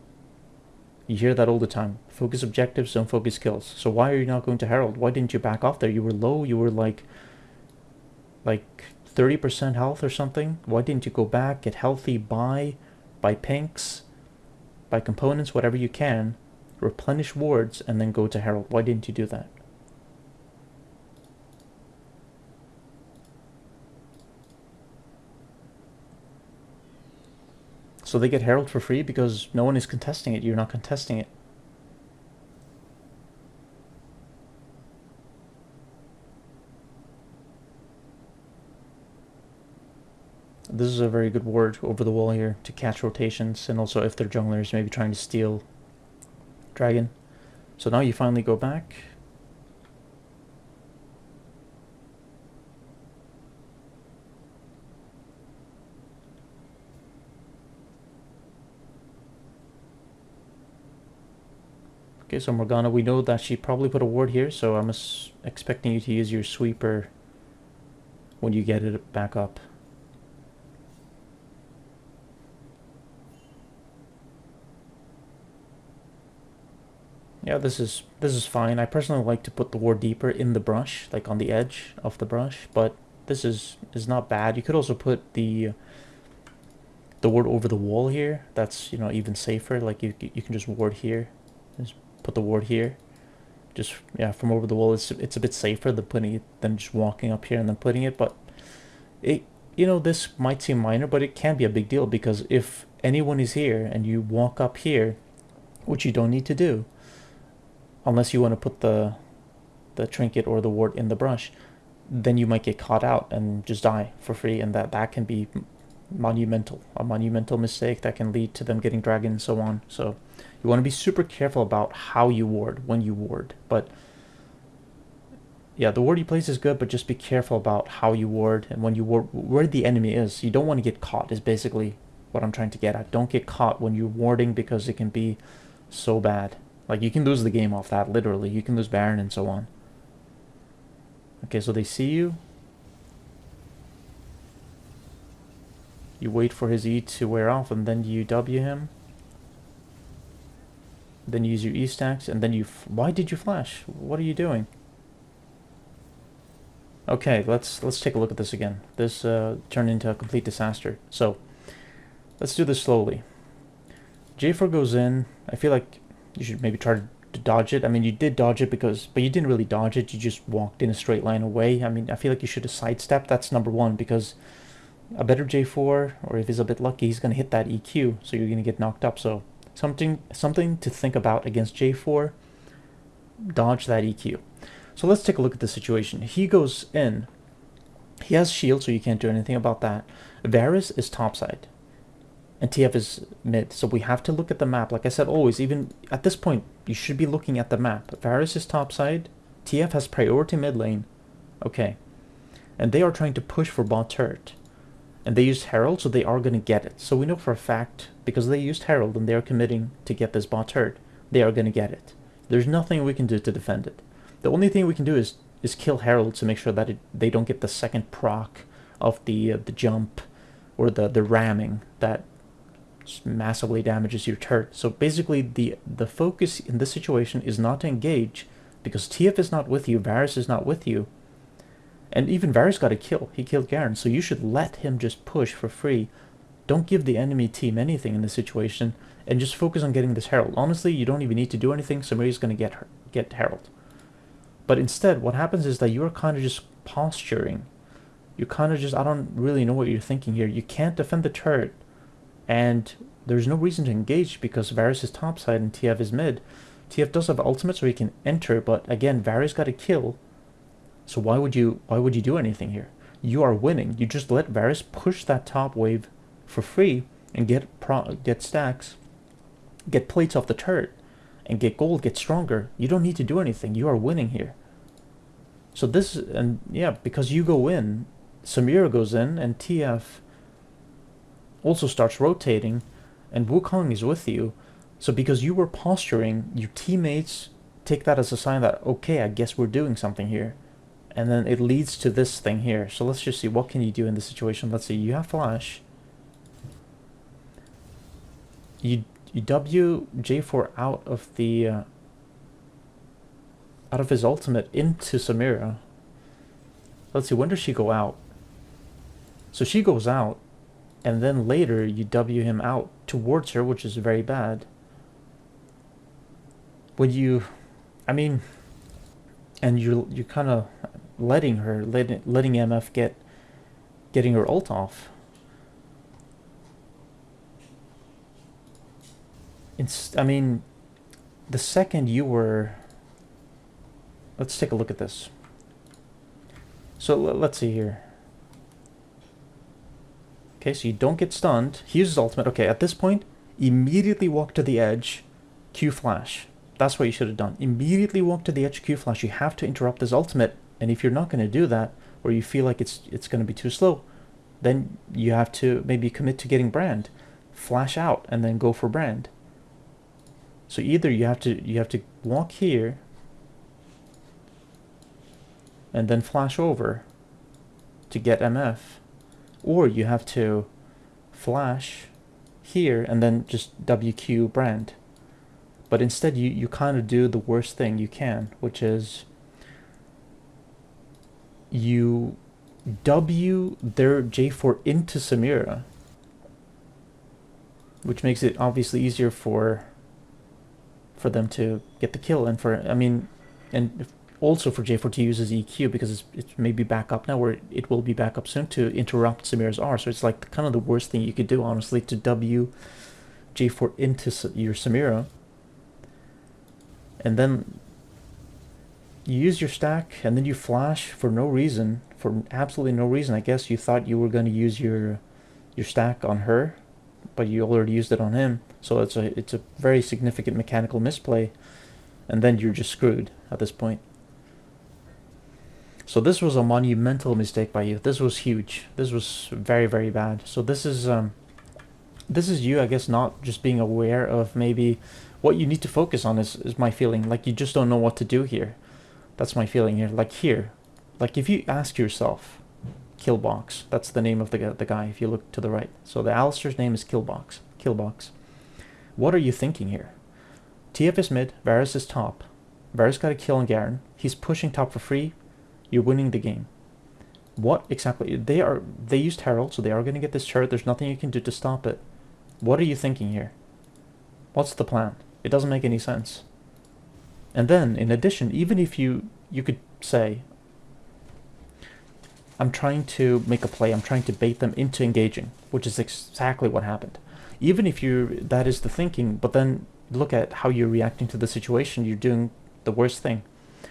You hear that all the time. Focus objectives, don't focus kills. So why are you not going to Herald? Why didn't you back off there? You were low, you were like 30% health or something. Why didn't you go back, get healthy, buy pinks, buy components, whatever you can, replenish wards, and then go to Herald? Why didn't you do that? So they get Herald for free because no one is contesting it. You're not contesting it. This is a very good ward over the wall here to catch rotations, and also if they're junglers, maybe trying to steal dragon. So now you finally go back. Okay, so Morgana, we know that she probably put a ward here, so I'm expecting you to use your sweeper when you get it back up. Yeah, this is fine. I personally like to put the ward deeper in the brush, like on the edge of the brush, but this is not bad. You could also put the ward over the wall here. That's, you know, even safer. Like you can just ward here. Just put the ward here. Just, yeah, from over the wall, it's a bit safer than just walking up here and then putting it. But it, you know, this might seem minor, but it can be a big deal, because if anyone is here and you walk up here, which you don't need to do, unless you want to put the trinket or the ward in the brush, then you might get caught out and just die for free, and that can be a monumental mistake that can lead to them getting dragon and so on. So you want to be super careful about how you ward, when you ward. But yeah, the ward you place is good, but just be careful about how you ward and when you ward, where the enemy is. You don't want to get caught, is basically what I'm trying to get at. Don't get caught when you're warding, because it can be so bad. Like, you can lose the game off that, literally. You can lose Baron and so on. Okay, so they see you. You wait for his E to wear off, and then you W him. Then you use your E stacks, and then you... Why did you flash? What are you doing? Okay, let's take a look at this again. This turned into a complete disaster. So, let's do this slowly. J4 goes in. I feel like you should maybe try to dodge it. I mean, you did dodge it, but you didn't really dodge it. You just walked in a straight line away. I mean, I feel like you should have sidestepped. That's number one, because a better J4, or if he's a bit lucky, he's going to hit that EQ, so you're going to get knocked up. So something to think about against J4. Dodge that EQ. So let's take a look at the situation. He goes in. He has shield, so you can't do anything about that. Varus is topside, and TF is mid. So we have to look at the map. Like I said, always, even at this point, you should be looking at the map. Varus is topside. TF has priority mid lane. Okay. And they are trying to push for bot turret. And they used Herald, so they are going to get it. So we know for a fact, because they used Herald and they are committing to get this bot turret, they are going to get it. There's nothing we can do to defend it. The only thing we can do is kill Herald to make sure that they don't get the second proc of the jump or the ramming that massively damages your turret. So basically the focus in this situation is not to engage, because TF is not with you, Varus is not with you, and even Varus got a kill. He killed Garen, so you should let him just push for free. Don't give the enemy team anything in this situation, and just focus on getting this Herald. Honestly, you don't even need to do anything. Somebody's going to get Herald. But instead, what happens is that you're kind of just posturing. You kind of just, I don't really know what you're thinking here. You can't defend the turret, and there's no reason to engage because Varus is topside and TF is mid. TF does have ultimate so he can enter, but again, Varus got a kill. So why would you do anything here? You are winning. You just let Varus push that top wave for free and get stacks, get plates off the turret, and get gold, get stronger. You don't need to do anything. You are winning here. So this, and yeah, because you go in, Samira goes in, and TF also starts rotating, and Wukong is with you. So because you were posturing, your teammates take that as a sign that, okay, I guess we're doing something here. And then it leads to this thing here. So let's just see, what can you do in this situation? Let's see, you have flash. You W J4 out of the out of his ultimate into Samira. Let's see, when does she go out? So she goes out, and then later you W him out towards her, which is very bad. When you, I mean, and you're kind of letting MF getting her ult off. I mean, the second you were, let's take a look at this. So let's see here. Okay, so you don't get stunned. He uses ultimate. Okay, at this point, immediately walk to the edge, Q flash. That's what you should have done. Immediately walk to the edge, Q flash. You have to interrupt his ultimate, and if you're not going to do that, or you feel like it's going to be too slow, then you have to maybe commit to getting Brand, flash out, and then go for Brand. So either you have to walk here and then flash over to get MF, or you have to flash here and then just WQ Brand. But instead you kind of do the worst thing you can, which is you W their J4 into Samira, which makes it obviously easier for them to get the kill, and also for J4 to use his EQ, because it's maybe back up now, or it will be back up soon, to interrupt Samira's R. So it's like kind of the worst thing you could do, honestly, to W J4 into your Samira. And then you use your stack, and then you flash for no reason, for absolutely no reason. I guess you thought you were going to use your stack on her, but you already used it on him. So it's a very significant mechanical misplay, and then you're just screwed at this point. So this was a monumental mistake by you. This was huge. This was very, very bad. So this is you, I guess, not just being aware of maybe what you need to focus on, is my feeling. Like, you just don't know what to do here. That's my feeling here. Like here, like if you ask yourself, Killbox, that's the name of the guy if you look to the right. So the Alistar's name is Killbox. What are you thinking here? TF is mid, Varus is top. Varus got a kill on Garen. He's pushing top for free. You're winning the game. What exactly? They used Herald, so they are going to get this turret. There's nothing you can do to stop it. What are you thinking here? What's the plan? It doesn't make any sense. And then, in addition, even if you could say, I'm trying to make a play, I'm trying to bait them into engaging, which is exactly what happened. Even if that is the thinking, but then look at how you're reacting to the situation, you're doing the worst thing.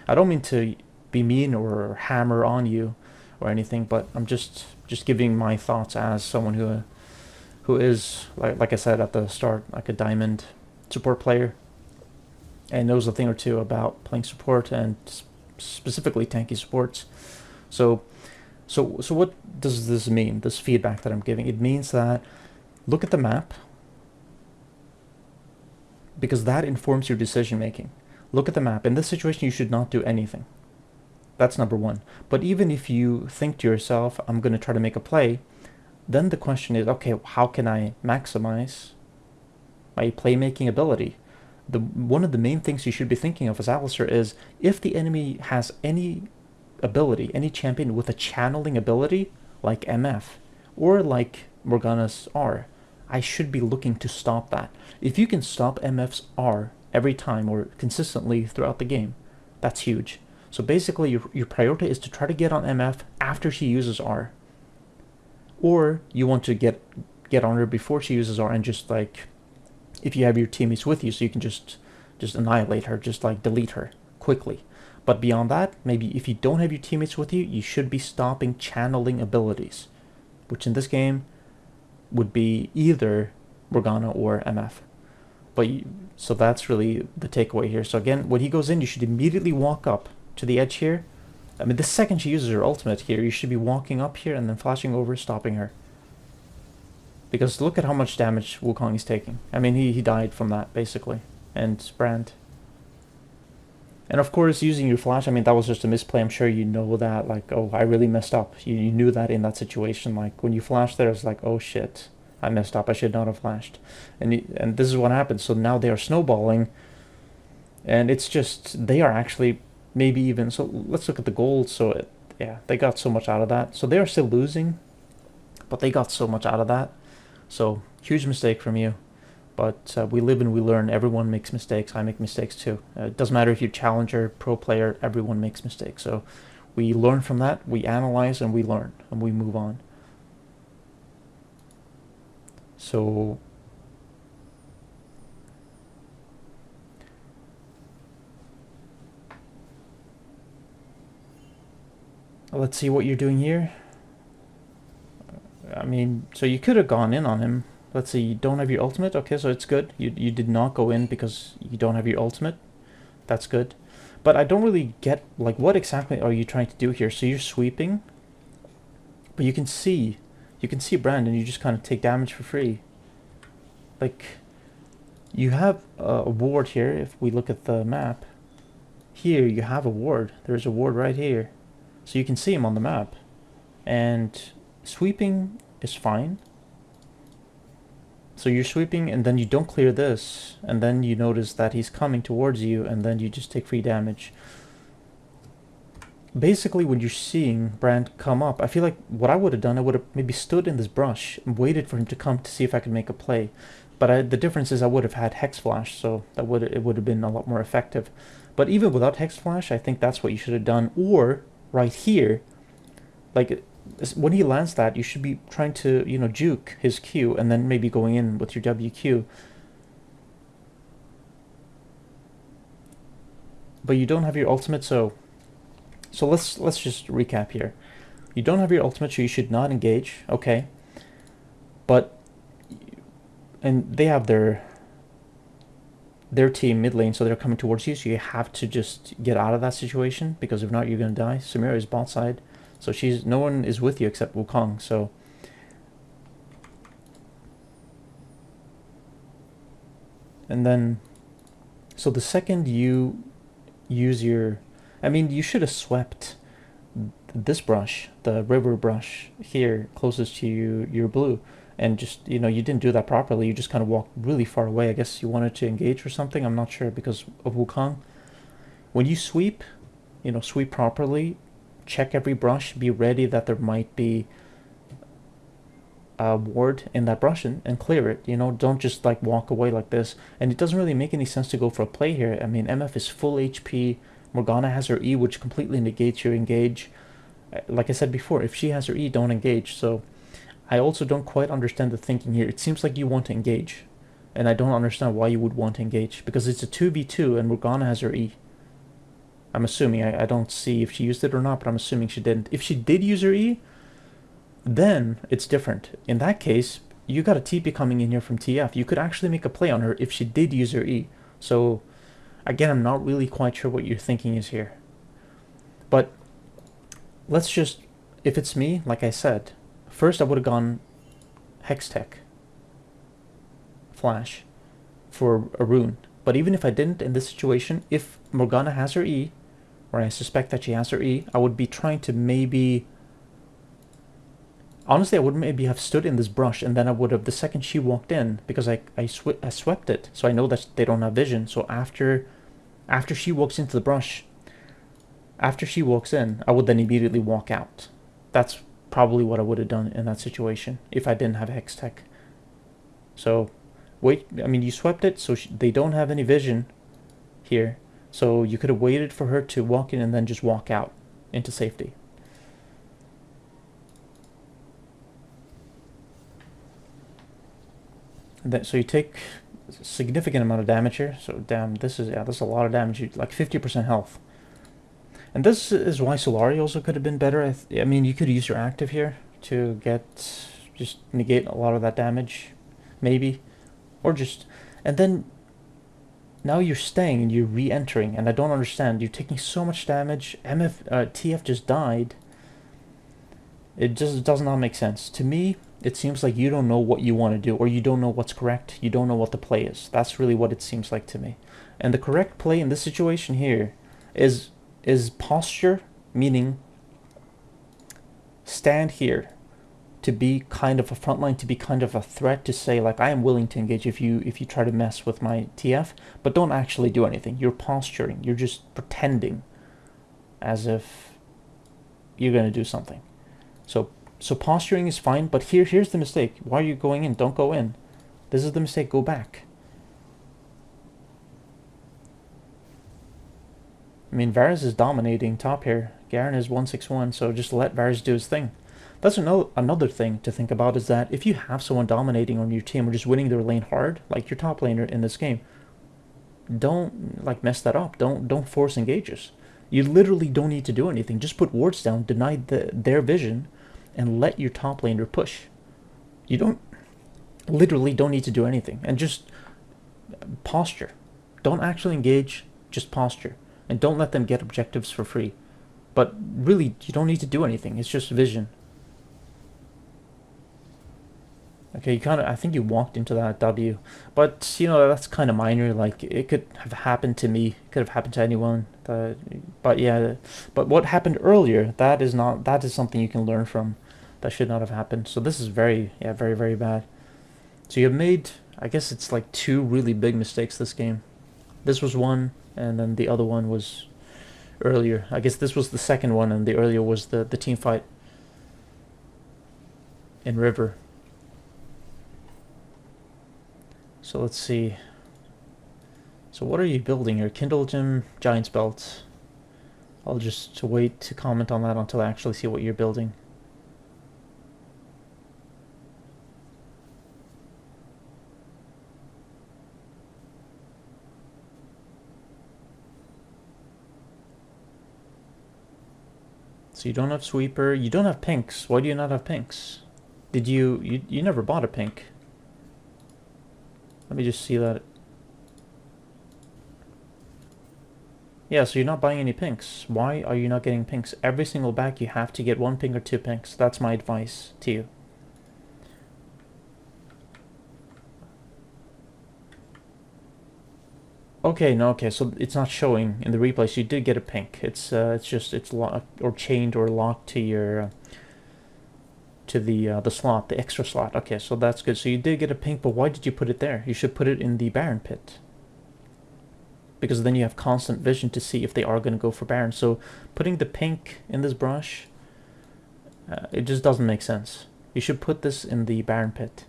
I don't mean to be mean or hammer on you or anything, but I'm just giving my thoughts as someone who is, like I said at the start, like a diamond support player and knows a thing or two about playing support, and specifically tanky supports. So what does this mean, this feedback that I'm giving? It means that look at the map, because that informs your decision making. Look at the map. In this situation, you should not do anything. That's number one. But even if you think to yourself, I'm going to try to make a play, then the question is, okay, how can I maximize my playmaking ability? One of the main things you should be thinking of as Alistar is, if the enemy has any ability, any champion with a channeling ability, like MF, or like Morgana's R, I should be looking to stop that. If you can stop MF's R every time or consistently throughout the game, that's huge. So basically your priority is to try to get on MF after she uses R. Or you want to get get on her before she uses R, and just like, if you have your teammates with you, so you can just annihilate her, just like delete her quickly. But beyond that, maybe if you don't have your teammates with you, you should be stopping channeling abilities, which in this game would be either Morgana or MF. But so that's really the takeaway here. So again, when he goes in, you should immediately walk up to the edge here. I mean, the second she uses her ultimate here, you should be walking up here and then flashing over, stopping her. Because look at how much damage Wukong is taking. I mean, he died from that, basically. And Brand. And of course, using your flash, I mean, that was just a misplay. I'm sure you know that. Like, oh, I really messed up. You knew that in that situation. Like, when you flashed there, it's like, oh shit, I messed up. I should not have flashed. And this is what happened. So now they are snowballing. And it's just, they are actually maybe even... So let's look at the gold. So, yeah, they got so much out of that. So they are still losing. But they got so much out of that. So, huge mistake from you. But we live and we learn. Everyone makes mistakes. I make mistakes too. It doesn't matter if you're challenger, pro player, everyone makes mistakes. So we learn from that, we analyze, and we learn, and we move on. So let's see what you're doing here. I mean, so you could have gone in on him. Let's see, you don't have your ultimate? Okay, so it's good. You did not go in because you don't have your ultimate. That's good. But I don't really get, like, what exactly are you trying to do here? So you're sweeping, but you can see Brandon, you just kind of take damage for free. Like, you have a ward here. If we look at the map, here you have a ward. There's a ward right here. So you can see him on the map. And sweeping is fine. So you're sweeping and then you don't clear this, and then you notice that he's coming towards you, and then you just take free damage. Basically, when you're seeing Brand come up, I feel like what I would have done, I would have maybe stood in this brush and waited for him to come to see if I could make a play. But the difference is I would have had Hex Flash, so it would have been a lot more effective. But even without Hex Flash, I think that's what you should have done. Or right here, like, when he lands that, you should be trying to, you know, juke his Q and then maybe going in with your WQ. But you don't have your ultimate, so let's just recap here. You don't have your ultimate, so you should not engage, okay? But, and they have their team mid lane, so they're coming towards you, so you have to just get out of that situation, because if not, you're gonna die. Samira is bot side. So no one is with you except Wukong, so... And then... So the second you use your... I mean, you should have swept this brush, the river brush here, closest to your blue. And just, you know, you didn't do that properly. You just kind of walked really far away. I guess you wanted to engage or something. I'm not sure, because of Wukong. When you sweep, you know, sweep properly... Check every brush, be ready that there might be a ward in that brush, and clear it. You know, don't just like walk away like this. And it doesn't really make any sense to go for a play here. I mean, MF is full HP. Morgana has her E, which completely negates your engage. Like I said before, if she has her E, don't engage. So I also don't quite understand the thinking here. It seems like you want to engage, and I don't understand why you would want to engage, because it's a 2v2 and Morgana has her E. I'm assuming. I don't see if she used it or not, but I'm assuming she didn't. If she did use her E, then it's different. In that case, you got a TP coming in here from TF. You could actually make a play on her if she did use her E. So, again, I'm not really quite sure what your thinking is here. But let's just... If it's me, like I said, first I would have gone Hextech Flash for a rune. But even if I didn't in this situation, if Morgana has her E, or I suspect that she has her E, I would be trying to maybe... Honestly, I would maybe have stood in this brush, and then I would have, the second she walked in, because I swept it, so I know that they don't have vision. So after she walks into the brush, after she walks in, I would then immediately walk out. That's probably what I would have done in that situation, if I didn't have Hextech. So, wait, I mean, you swept it, so they don't have any vision here. So you could have waited for her to walk in and then just walk out into safety. So you take a significant amount of damage here. So damn, this is a lot of damage. Like 50% health. And this is why Solari also could have been better. I mean, you could use your active here to just negate a lot of that damage, maybe, or just, and then now you're staying and you're re-entering, and I don't understand. You're taking so much damage. TF just died. It just does not make sense to me. It seems like you don't know what you want to do, or you don't know what's correct. You don't know what the play is. That's really what it seems like to me. And the correct play in this situation here is posture, meaning stand here to be kind of a frontline, to be kind of a threat, to say like, I am willing to engage if you try to mess with my TF, but don't actually do anything. You're posturing. You're just pretending as if you're going to do something. So posturing is fine, but here's the mistake. Why are you going in? Don't go in. This is the mistake. Go back. I mean, Varus is dominating top here. Garen is 161, so just let Varus do his thing. That's another thing to think about, is that if you have someone dominating on your team or just winning their lane hard, like your top laner in this game, don't like mess that up. Don't force engages. You literally don't need to do anything. Just put wards down, deny their vision, and let your top laner push. You literally don't need to do anything, and just posture. Don't actually engage, just posture. And don't let them get objectives for free. But really, you don't need to do anything. It's just vision. Okay, I think you walked into that W. But, you know, that's kind of minor. Like, it could have happened to me. It could have happened to anyone. But yeah, but what happened earlier, that is something you can learn from. That should not have happened. So this is very, very bad. So you have made, I guess it's like 2 really big mistakes this game. This was one, and then the other one was earlier. I guess this was the second one, and the earlier was the team fight in River. So let's see. So what are you building here? Kindle Gem, Giant's Belt. I'll just wait to comment on that until I actually see what you're building. So you don't have Sweeper. You don't have pinks. Why do you not have pinks? Did you never bought a pink? Let me just see that. Yeah, so you're not buying any pinks. Why are you not getting pinks? Every single back you have to get 1 pink or 2 pinks. That's my advice to you. Okay, no, okay, so it's not showing in the replay. So you did get a pink. It's locked or chained or locked to your to the slot, the extra slot. Okay, so that's good. So you did get a pink, but why did you put it there? You should put it in the Baron pit, because then you have constant vision to see if they are going to go for Baron. So putting the pink in this brush, it just doesn't make sense. You should put this in the Baron pit.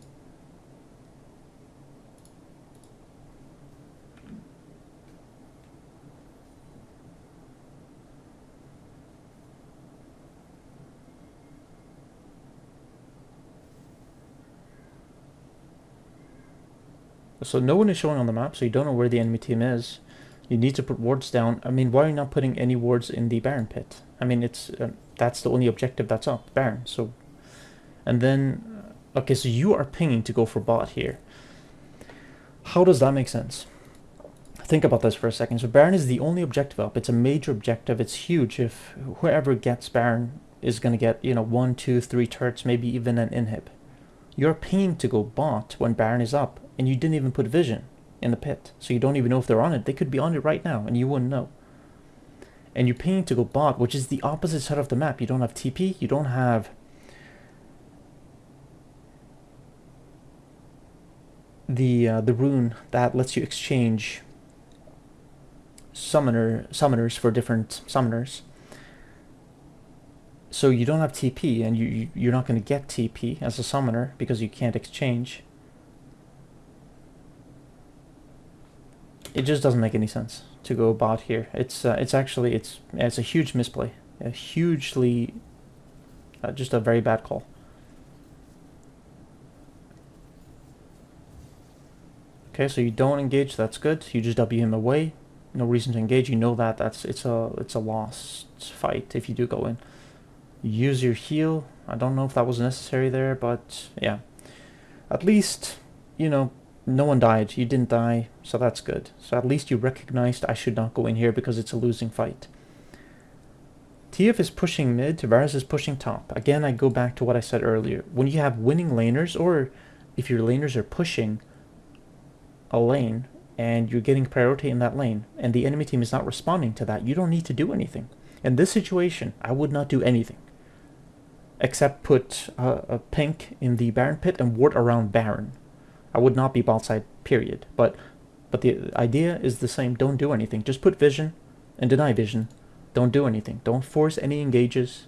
So no one is showing on the map, so you don't know where the enemy team is. You need to put wards down. I mean, why are you not putting any wards in the Baron pit? I mean, that's the only objective that's up, Baron. So, and then, okay, so you are pinging to go for bot here. How does that make sense? Think about this for a second. So Baron is the only objective up. It's a major objective. It's huge. If whoever gets Baron is going to get, you know, 1, 2, 3 turrets, maybe even an inhib. You're pinging to go bot when Baron is up, and you didn't even put vision in the pit, so you don't even know if they're on it. They could be on it right now, and you wouldn't know. And you're pinging to go bot, which is the opposite side of the map. You don't have TP, you don't have the rune that lets you exchange summoners for different summoners. So you don't have TP, and you're not going to get TP as a summoner because you can't exchange. It just doesn't make any sense to go bot here. It's a huge misplay, just a very bad call. Okay, so you don't engage, that's good. You just W him away. No reason to engage. You know that it's a lost fight if you do go in. Use your heal. I don't know if that was necessary there, but yeah. At least, you know, no one died. You didn't die, so that's good. So at least you recognized I should not go in here because it's a losing fight. TF is pushing mid, Varus is pushing top. Again, I go back to what I said earlier. When you have winning laners, or if your laners are pushing a lane and you're getting priority in that lane and the enemy team is not responding to that, you don't need to do anything. In this situation, I would not do anything except put a pink in the Baron pit and ward around Baron. I would not be bot side, period. But the idea is the same. Don't do anything. Just put vision and deny vision. Don't do anything. Don't force any engages.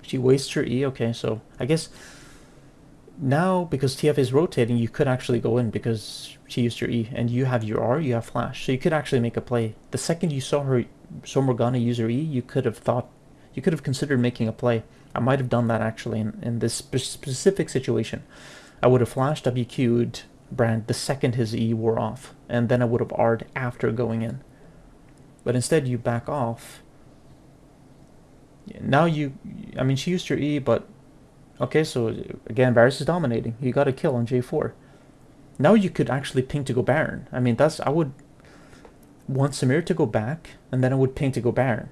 She wastes her E. Okay, so I guess now, because TF is rotating, you could actually go in because she used your E, and you have your R, you have flash, so you could actually make a play. The second you saw Morgana use her E, you could have considered making a play. I might have done that actually in this specific situation. I would have flash WQ'd Brand the second his E wore off, and then I would have R'd after going in. But instead you back off. Now I mean, she used her E, but okay, so again, Varus is dominating. You got a kill on J4. Now you could actually ping to go Baron. I mean, I would want Samir to go back, and then I would ping to go Baron.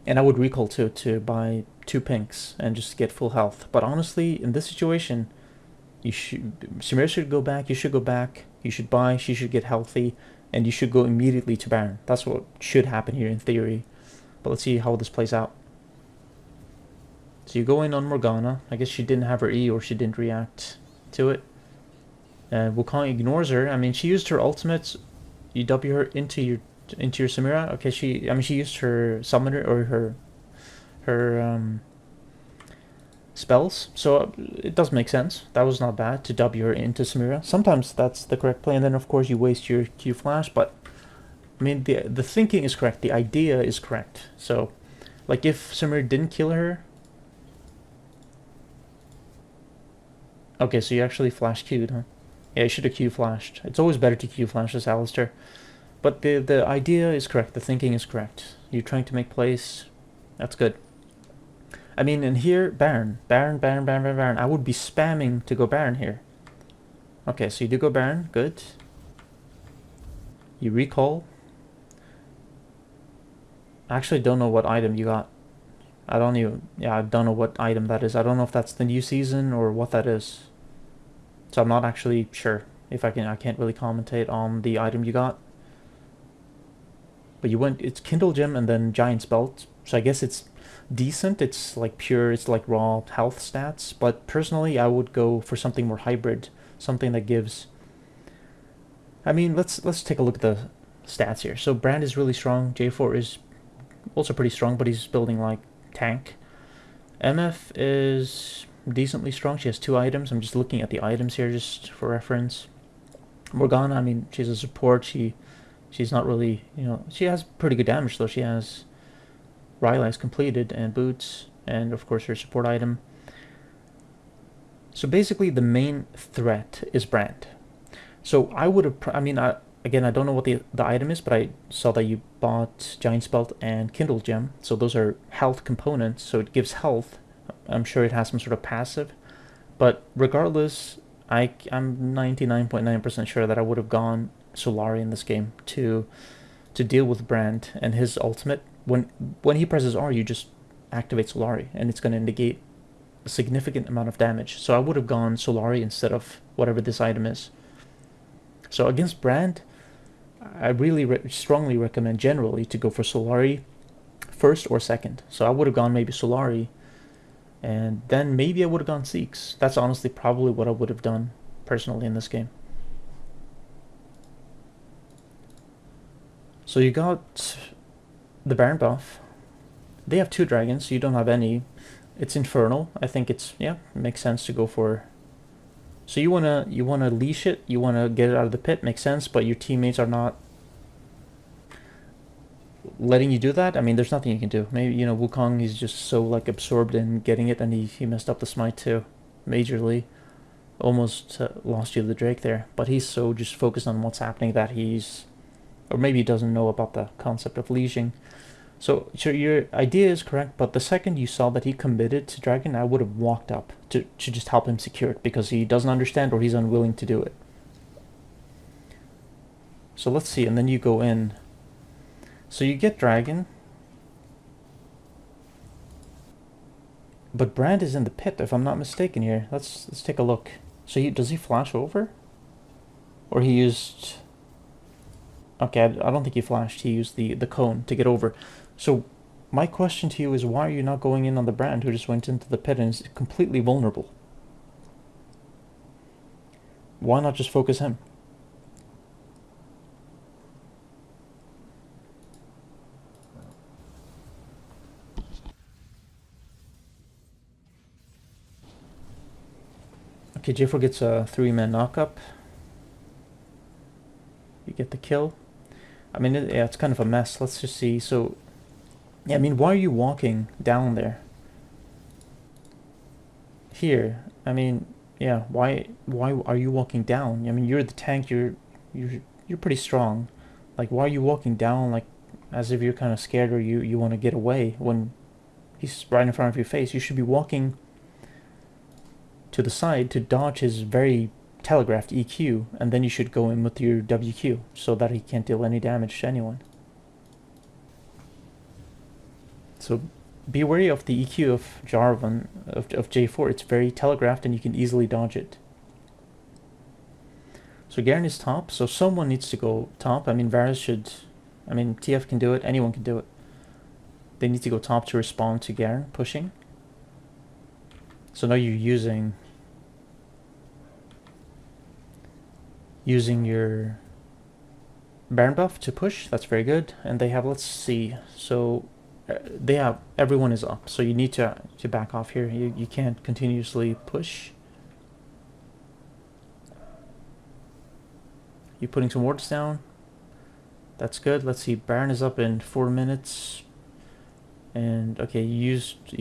And I would recall to buy 2 pinks and just get full health. But honestly, in this situation, Samir should go back, you should go back, you should buy, she should get healthy, and you should go immediately to Baron. That's what should happen here in theory. But let's see how this plays out. So you go in on Morgana. I guess she didn't have her E, or she didn't react to it. Wukong ignores her. I mean, she used her ultimate. You W her into your Samira. Okay, she used her summoner or her spells. So it does make sense. That was not bad to W her into Samira. Sometimes that's the correct play, and then of course you waste your Q flash. But I mean, the thinking is correct. The idea is correct. So, like, if Samira didn't kill her. Okay, so you actually flash Q'd, huh? Yeah, you should have Q flashed. It's always better to Q flash this Alistar. But the idea is correct. The thinking is correct. You're trying to make plays. That's good. I mean, in here, Baron. I would be spamming to go Baron here. Okay, so you do go Baron. Good. You recall. I actually don't know what item you got. I don't know what item that is. I don't know if that's the new season or what that is. So I'm not actually sure if I can't really commentate on the item you got. But it's Kindle Gem and then Giant's Belt. So I guess it's decent. It's like pure, it's like raw health stats. But personally, I would go for something more hybrid. Something that gives... I mean, let's take a look at the stats here. So Brand is really strong. J4 is also pretty strong, but he's building like tank. MF is decently strong. She has 2 items. I'm just looking at the items here just for reference. Morgana, I mean, she's a support. She's not really, you know, she has pretty good damage though. She has Rylai's completed and boots, and of course her support item. So basically the main threat is Brand. So I would have, I mean, again, I don't know what the item is, but I saw that you bought Giant's Belt and Kindle Gem. So those are health components, so it gives health. I'm sure it has some sort of passive. But regardless, I'm 99.9% sure that I would have gone Solari in this game to deal with Brand and his ultimate. When he presses R, you just activate Solari, and it's going to negate a significant amount of damage. So I would have gone Solari instead of whatever this item is. So against Brand, I really strongly recommend generally to go for Solari first or second. So I would have gone maybe Solari, and then maybe I would have gone Seeks. That's honestly probably what I would have done personally in this game. So you got the Baron buff. They have 2 dragons, so you don't have any. It's Infernal. I think it's, yeah, it makes sense to go for. So you wanna leash it, you wanna get it out of the pit, makes sense, but your teammates are not letting you do that. I mean, there's nothing you can do. Maybe, you know, Wukong is just so like absorbed in getting it, and he messed up the smite too, majorly. Almost lost you to the Drake there, but he's so just focused on what's happening that he's, or maybe he doesn't know about the concept of leashing. So your idea is correct, but the second you saw that he committed to Dragon, I would have walked up to just help him secure it, because he doesn't understand or he's unwilling to do it. So let's see, and then you go in. So you get Dragon, but Brand is in the pit, if I'm not mistaken here. Let's take a look. So does he flash over? Or he used... Okay, I don't think he flashed. He used the cone to get over. So my question to you is, why are you not going in on the Brand who just went into the pit and is completely vulnerable? Why not just focus him? Okay, J4 gets a 3-man knock-up. You get the kill. I mean, yeah, it's kind of a mess. Let's just see. So, yeah, I mean, why are you walking down there? Here, I mean, yeah, why are you walking down? I mean, you're the tank. You're pretty strong. Like, why are you walking down like as if you're kind of scared or you want to get away when he's right in front of your face? You should be walking to the side to dodge his very telegraphed EQ, and then you should go in with your WQ so that he can't deal any damage to anyone. So be wary of the EQ of Jarvan, of J4. It's very telegraphed and you can easily dodge it. So Garen is top, so someone needs to go top. I mean, Varus should... I mean, TF can do it, anyone can do it. They need to go top to respond to Garen pushing. So now you're using your Baron buff to push. That's very good. And they have, let's see, so they have, everyone is up, so you need to back off here. You can't continuously push. You're putting some wards down. That's good. Let's see, Baron is up in 4 minutes. And okay, you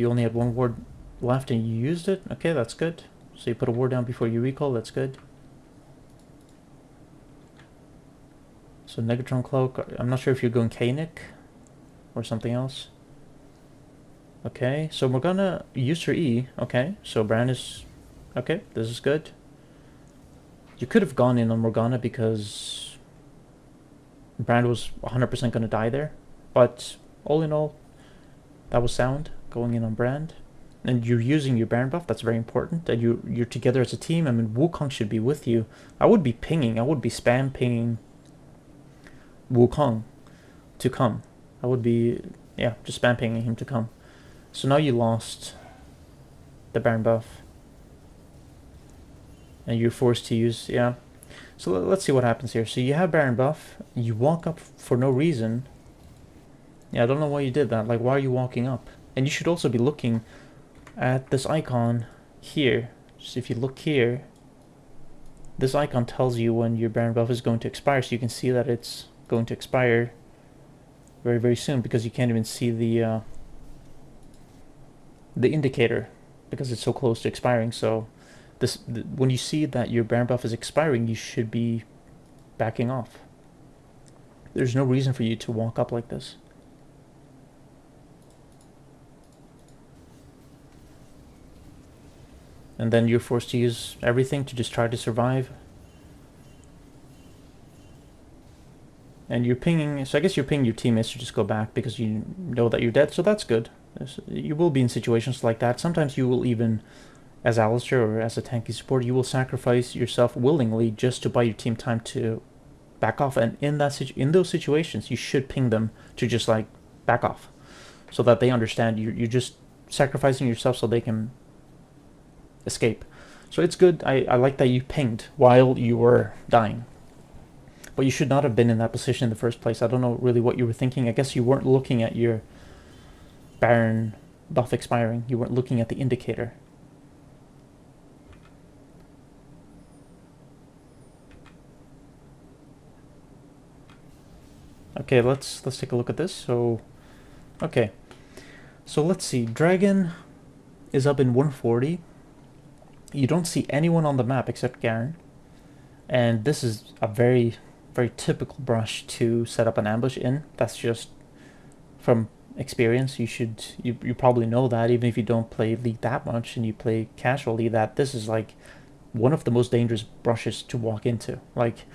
only had 1 ward left and you used it. Okay, that's good. So you put a ward down before you recall. That's good. So Negatron Cloak. I'm not sure if you're going K-Nick or something else. Okay, so we're gonna use her E. Okay, so Bran is... Okay, this is good. You could have gone in on Morgana because Brand was 100% gonna die there. But all in all, that was sound, going in on Brand. And you're using your Baron buff, that's very important. And you're together as a team. I mean, Wukong should be with you. I would be pinging, I would be spam pinging Wukong to come. I would be, yeah, just spam pinging him to come. So now you lost the Baron buff. And you're forced to use, yeah. So let's see what happens here. So you have Baron buff, you walk up for no reason. Yeah, I don't know why you did that. Like, why are you walking up? And you should also be looking at this icon here. So if you look here, this icon tells you when your Baron buff is going to expire, so you can see that it's going to expire very, very soon, because you can't even see the indicator because it's so close to expiring. So when you see that your Baron buff is expiring, you should be backing off. There's no reason for you to walk up like this. And then you're forced to use everything to just try to survive. And you're pinging, so I guess you're pinging your teammates to just go back because you know that you're dead, so that's good. You will be in situations like that. Sometimes you will even, as Alistar or as a tanky support, you will sacrifice yourself willingly just to buy your team time to back off. And in those situations, you should ping them to just like back off, so that they understand you're just sacrificing yourself so they can escape. So it's good. I like that you pinged while you were dying. But you should not have been in that position in the first place. I don't know really what you were thinking. I guess you weren't looking at your Baron buff expiring. You weren't looking at the indicator. Okay, let's take a look at this. So, okay. So let's see. Dragon is up in 140. You don't see anyone on the map except Garen. And this is a very, very typical brush to set up an ambush in. That's just from experience. You probably know that, even if you don't play League that much and you play casually, that this is like one of the most dangerous brushes to walk into. Like,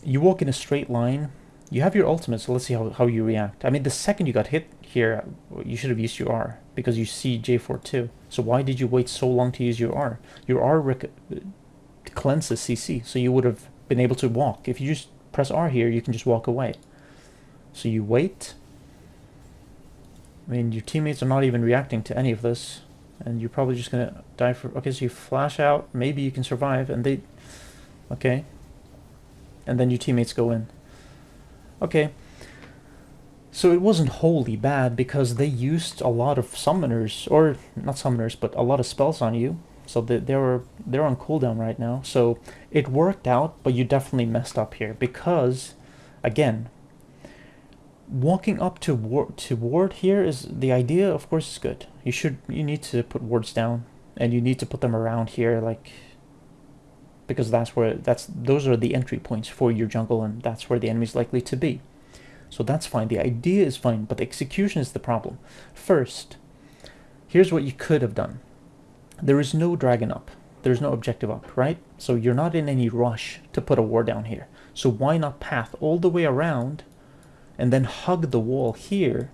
you walk in a straight line, you have your ultimate, so let's see how you react. I mean, the second you got hit here, you should have used your R, because you see J4 too. So why did you wait so long to use your R? Your R cleanses CC, so you would have been able to walk. If you just press R here, you can just walk away. So you wait. I mean, your teammates are not even reacting to any of this, and you're probably just gonna die for... Okay, so you flash out, maybe you can survive, and they... Okay. And then your teammates go in. Okay. So it wasn't wholly bad, because they used a lot of summoners, or not summoners, but a lot of spells on you. So they're on cooldown right now. So it worked out, but you definitely messed up here, because, again, walking up to ward here is the idea. Of course, is good. You need to put wards down, and you need to put them around here, like, because those are the entry points for your jungle, and that's where the enemy's likely to be. So that's fine. The idea is fine, but the execution is the problem. First, here's what you could have done. There is no dragon up. There's no objective up, right? So you're not in any rush to put a ward down here. So why not path all the way around and then hug the wall here,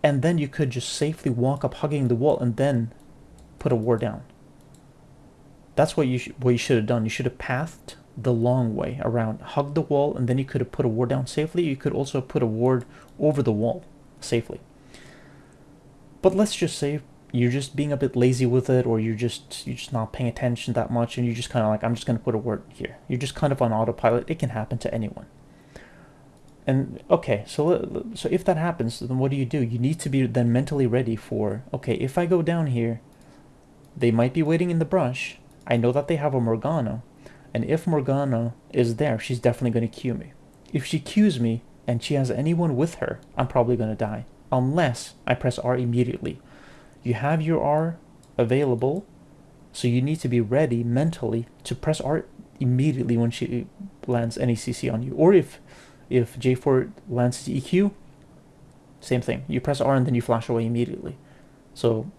and then you could just safely walk up hugging the wall and then put a ward down. That's what you should have done. You should have pathed the long way around, hugged the wall, and then you could have put a ward down safely. You could also put a ward over the wall safely. But let's just say you're just being a bit lazy with it, or you're just not paying attention that much, and you're just kind of like, I'm just going to put a ward here. You're just kind of on autopilot. It can happen to anyone. And okay, so if that happens, then what do? You need to be then mentally ready for, okay, if I go down here, they might be waiting in the brush. I know that they have a Morgana, and if Morgana is there, she's definitely going to Q me. If she Qs me and she has anyone with her, I'm probably going to die, unless I press R immediately. You have your R available, so you need to be ready mentally to press R immediately when she lands any CC on you. Or if J4 lands EQ, same thing. You press R and then you flash away immediately. So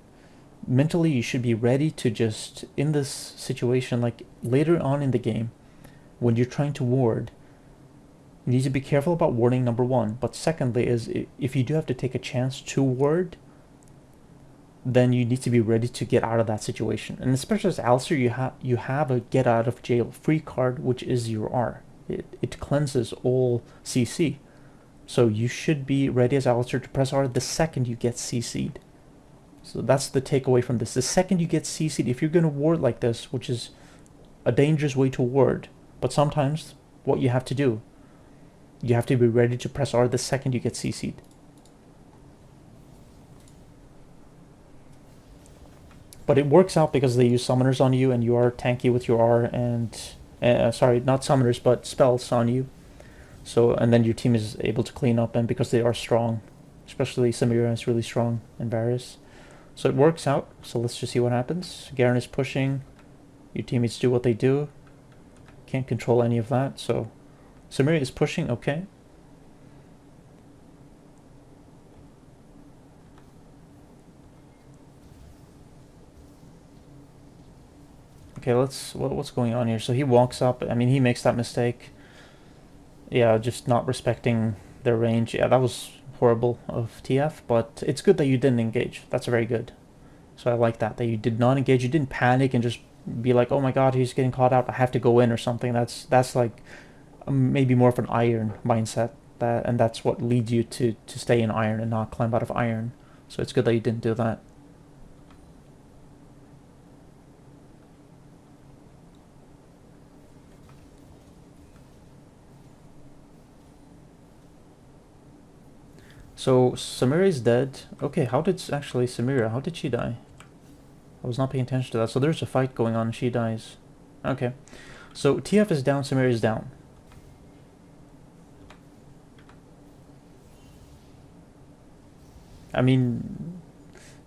mentally you should be ready to just, in this situation, like later on in the game, when you're trying to ward, you need to be careful about warding, number one. But secondly is, if you do have to take a chance to ward, then you need to be ready to get out of that situation. And especially as Alistar, you have a get out of jail free card, which is your R. It cleanses all CC. So you should be ready as Alistar to press R the second you get CC'd. So that's the takeaway from this. The second you get CC'd, if you're going to ward like this, which is a dangerous way to ward, but sometimes what you have to do, you have to be ready to press R the second you get CC'd. But it works out because they use summoners on you, and you are tanky with your R, and sorry, not summoners, but spells on you. So, and then your team is able to clean up, and because they are strong, especially Samira is really strong, and Varus. So it works out. So let's just see what happens. Garen is pushing. Your teammates do what they do. Can't control any of that. So Samira is pushing. Okay. Okay, what's going on here? So he walks up. I mean, he makes that mistake. Yeah, just not respecting their range. Yeah, that was horrible of TF, but it's good that you didn't engage. That's very good. So I like that you did not engage. You didn't panic and just be like, oh my god, he's getting caught out, I have to go in or something. That's like maybe more of an iron mindset, and that's what leads you to stay in iron and not climb out of iron. So it's good that you didn't do that. So Samira is dead. Okay, how did she die? I was not paying attention to that. So there's a fight going on and she dies. Okay. So TF is down, Samira is down. I mean,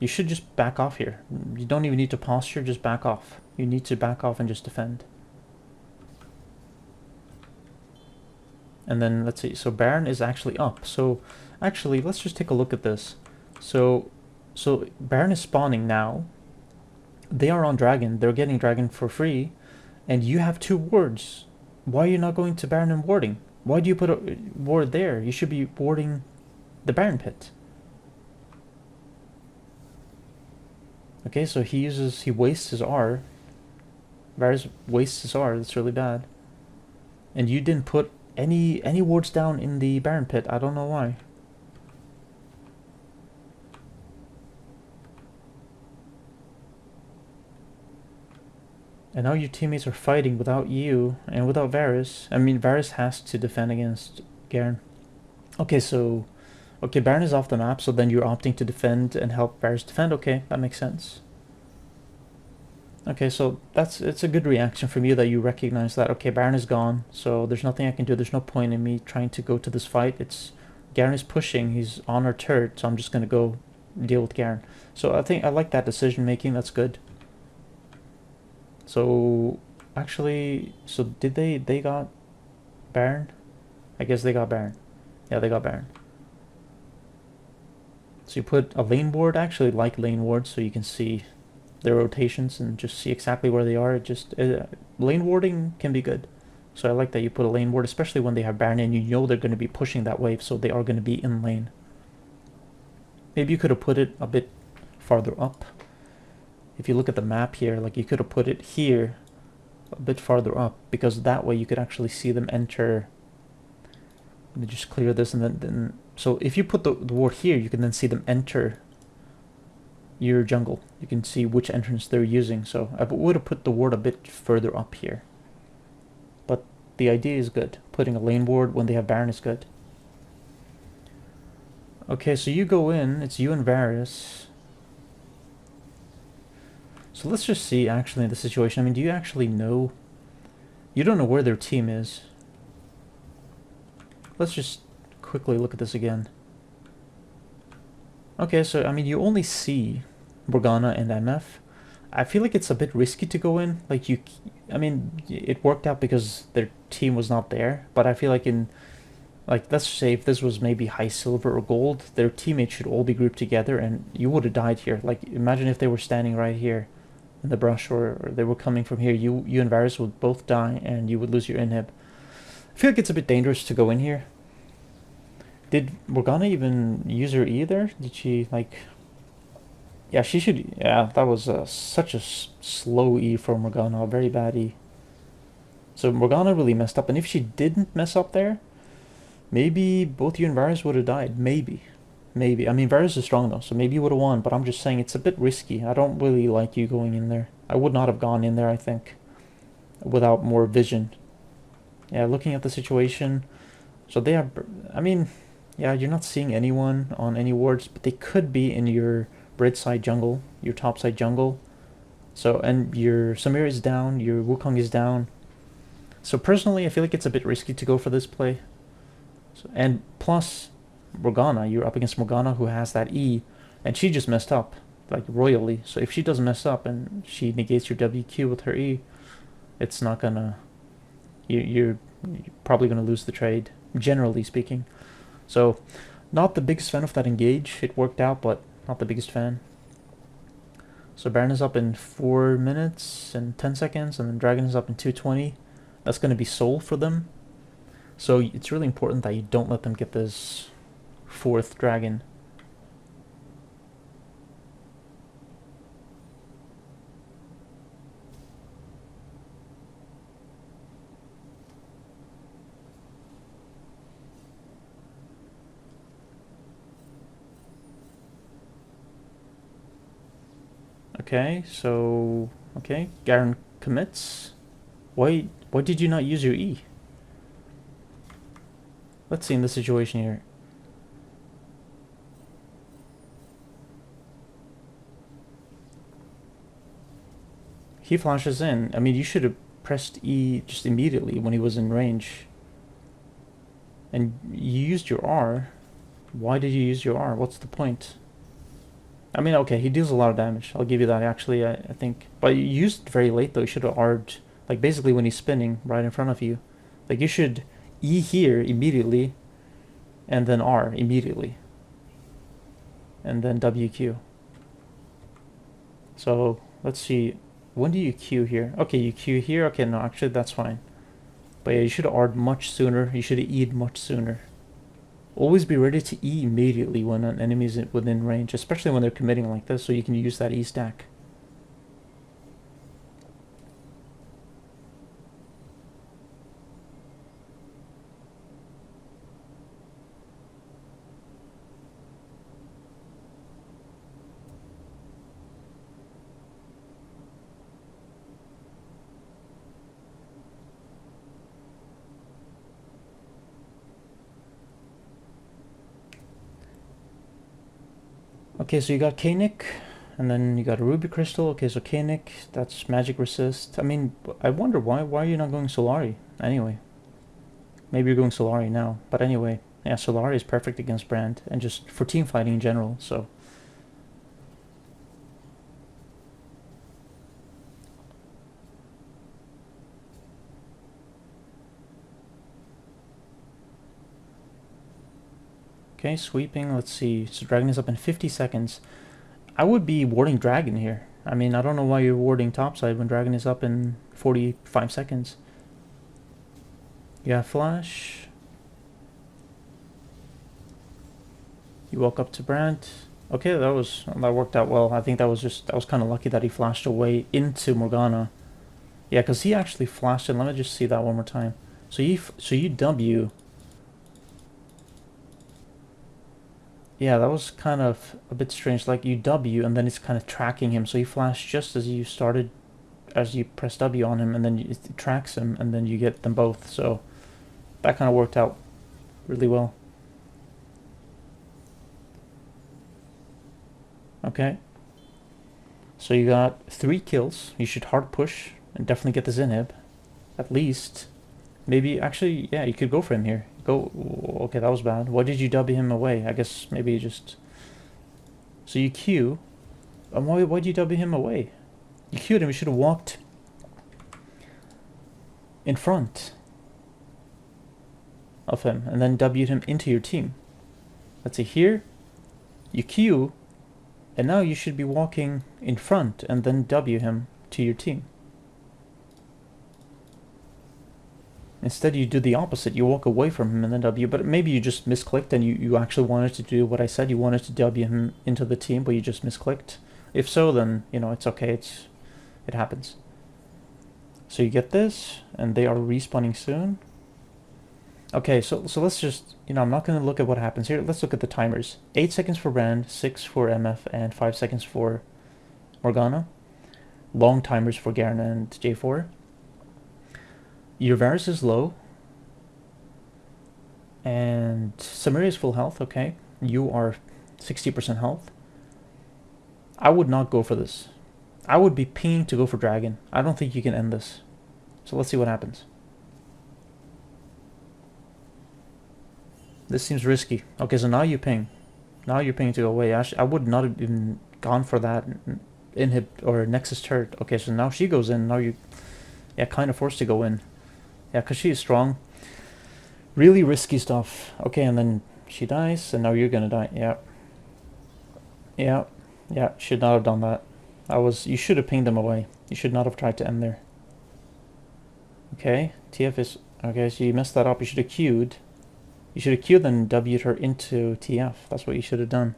You should just back off here. You don't even need to posture, just back off. You need to back off and just defend. And then let's see, so Baron is actually up. So actually, let's just take a look at this. So Baron is spawning now. They are on Dragon. They're getting Dragon for free. And you have 2 wards. Why are you not going to Baron and warding? Why do you put a ward there? You should be warding the Baron pit. Okay, so he wastes his R. Varus wastes his R, that's really bad. And you didn't put any wards down in the Baron pit, I don't know why. And now your teammates are fighting without you and without Varus. I mean, Varus has to defend against Garen. Okay, so... Okay, Baron is off the map, so then you're opting to defend and help Varus defend. Okay, that makes sense. Okay, so it's a good reaction from you that you recognize that, okay, Baron is gone, so there's nothing I can do. There's no point in me trying to go to this fight. Garen is pushing, he's on our turret, so I'm just going to go deal with Garen. So I like that decision making, that's good. So, actually, so did they got Baron? I guess they got Baron. Yeah, they got Baron. So you put a lane ward, actually like lane wards, so you can see their rotations and just see exactly where they are. Lane warding can be good. So I like that you put a lane ward, especially when they have Baron and you know they're going to be pushing that wave, so they are going to be in lane. Maybe you could have put it a bit farther up. If you look at the map here, like you could have put it here a bit farther up, because that way you could actually see them enter. Let me just clear this, and then so if you put the ward here, you can then see them enter your jungle. You can see which entrance they're using. So I would have put the ward a bit further up here. But the idea is good. Putting a lane ward when they have Baron is good. Okay, so you go in. It's you and Varus. So let's just see actually the situation. I mean, do you actually know? You don't know where their team is. Let's just quickly look at this again. Okay, so I mean, you only see Morgana and MF. I feel like it's a bit risky to go in. Like I mean, it worked out because their team was not there. But I feel like let's say if this was maybe high silver or gold, their teammates should all be grouped together, and you would have died here. Like imagine if they were standing right here in the brush, or they were coming from here. You and Varus would both die, and you would lose your inhib. I feel like it's a bit dangerous to go in here. Did Morgana even use her E there? Did she, like... Yeah, she should... Yeah, that was such a slow E for Morgana. A very bad E. So Morgana really messed up. And if she didn't mess up there, maybe both you and Varus would have died. Maybe. Maybe. I mean, Varus is strong though, so maybe you would have won. But I'm just saying it's a bit risky. I don't really like you going in there. I would not have gone in there, I think, without more vision. Yeah, looking at the situation... So they have... I mean... Yeah, you're not seeing anyone on any wards, but they could be in your red side jungle, your top side jungle. So, and your Samira is down, your Wukong is down. So personally, I feel like it's a bit risky to go for this play. So, and plus, Morgana, you're up against Morgana who has that E, and she just messed up, like royally. So if she doesn't mess up and she negates your WQ with her E, it's not gonna... You're probably gonna lose the trade, generally speaking. So, not the biggest fan of that engage. It worked out, but not the biggest fan. So Baron is up in 4 minutes and 10 seconds, and then Dragon is up in 2:20. That's going to be soul for them. So it's really important that you don't let them get this 4th Dragon. Okay, so... Okay, Garen commits. Why did you not use your E? Let's see in this situation here. He flashes in. I mean, you should have pressed E just immediately when he was in range. And you used your R. Why did you use your R? What's the point? I mean, okay, he deals a lot of damage. I'll give you that, actually, I think. But you used it very late, though. You should have R'd, like, basically when he's spinning right in front of you. Like, you should E here immediately, and then R immediately. And then WQ. So, let's see. When do you Q here? Okay, you Q here. Okay, no, actually, that's fine. But yeah, you should have R'd much sooner. You should have E'd much sooner. Always be ready to E immediately when an enemy is within range, especially when they're committing like this, so you can use that E stack. Okay, so you got K-Nick, and then you got a Ruby Crystal. Okay, so K-Nick, that's magic resist. I mean, I wonder why are you not going Solari anyway? Maybe you're going Solari now, but anyway, yeah, Solari is perfect against Brand, and just for team fighting in general, so. Okay, sweeping, let's see, so Dragon is up in 50 seconds. I would be warding Dragon here. I mean, I don't know why you're warding topside when Dragon is up in 45 seconds. You have Flash. You walk up to Brand. Okay, that worked out well. I think that was kind of lucky that he flashed away into Morgana. Yeah, because he actually flashed it. Let me just see that one more time. So you W. Yeah, that was kind of a bit strange. Like, you W, and then it's kind of tracking him. So he flashed just as you press W on him, and then it tracks him, and then you get them both. So that kind of worked out really well. Okay. So you got 3 kills. You should hard push and definitely get the Zinhib. At least. Maybe, actually, yeah, you could go for him here. Go. Okay, that was bad. Why did you W him away? I guess maybe you just... So you Q. And why'd you W him away? You Q'd him. You should have walked in front of him and then W'd him into your team. Let's see, here you Q, and now you should be walking in front and then W him to your team. Instead, you do the opposite. You walk away from him and then W, but maybe you just misclicked and you actually wanted to do what I said. You wanted to W him into the team, but you just misclicked. If so, then, you know, it's okay. It happens. So you get this, and they are respawning soon. Okay, so let's just, you know, I'm not going to look at what happens here. Let's look at the timers. 8 seconds for Brand, 6 for MF, and 5 seconds for Morgana. Long timers for Garen and J4. Your Varus is low. And Samira is full health, okay. You are 60% health. I would not go for this. I would be pinging to go for Dragon. I don't think you can end this. So let's see what happens. This seems risky. Okay, so now you ping. Now you're pinging to go away. Actually, I would not have even gone for that inhib or Nexus turret. Okay, so now she goes in. Now you, yeah, kind of forced to go in. Yeah, because she is strong. Really risky stuff. Okay, and then she dies, and now you're gonna die. Yeah. Yeah. Yeah, should not have done that. You should have pinged them away. You should not have tried to end there. Okay, TF is... Okay, so you messed that up. You should have queued. You should have queued and W'd her into TF. That's what you should have done.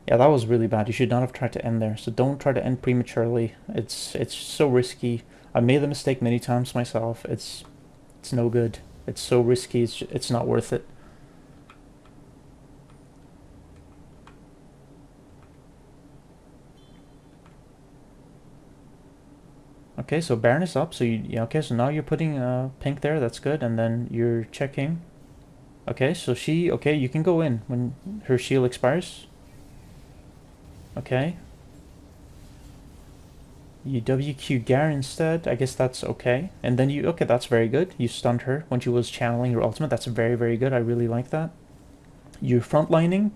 Yeah, that was really bad. You should not have tried to end there. So don't try to end prematurely. It's so risky. I made the mistake many times myself. It's no good. It's so risky. It's not worth it. Okay, so Baron is up. So yeah, okay, so now you're putting pink there. That's good. And then you're checking. Okay, so okay, you can go in when her shield expires. Okay. You WQ Garen instead. I guess that's okay. And then okay, that's very good. You stunned her when she was channeling your ultimate. That's very, very good. I really like that. You're frontlining.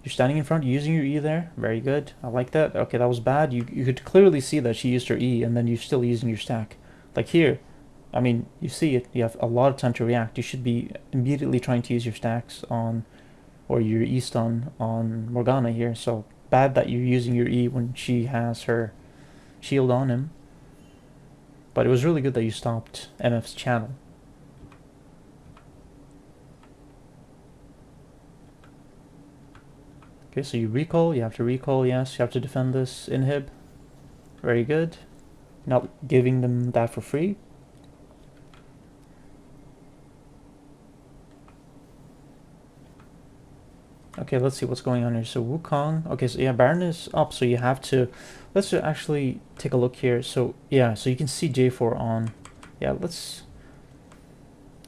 You're standing in front, using your E there. Very good. I like that. Okay, that was bad. You could clearly see that she used her E, and then you're still using your stack. Like here, I mean, you see it. You have a lot of time to react. You should be immediately trying to use your stacks on, or your E stun on Morgana here. So bad that you're using your E when she has her shield on him. But it was really good that you stopped MF's channel. Okay, so you recall, you have to recall, yes, you have to defend this inhib. Very good. Not giving them that for free. Okay, let's see what's going on here. So Wukong, okay, so yeah, Baron is up, so you have to, let's actually take a look here. So yeah, so you can see J4 on, yeah, let's,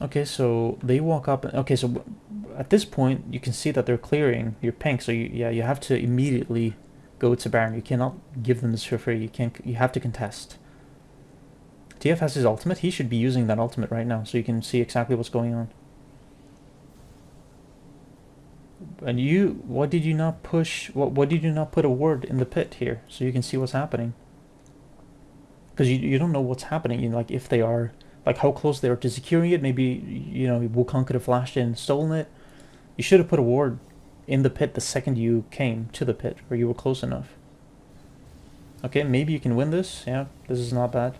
okay, so they walk up, okay, so at this point, you can see that they're clearing your pink, so you have to immediately go to Baron. You cannot give them this for free, you have to contest. TF has his ultimate, he should be using that ultimate right now, so you can see exactly what's going on. And why did you not push, why did you not put a ward in the pit here, so you can see what's happening? Because you don't know what's happening, you know, like if they are, like how close they are to securing it. Maybe, you know, Wukong could have flashed in and stolen it. You should have put a ward in the pit the second you came to the pit, or you were close enough. Okay, maybe you can win this. Yeah, this is not bad.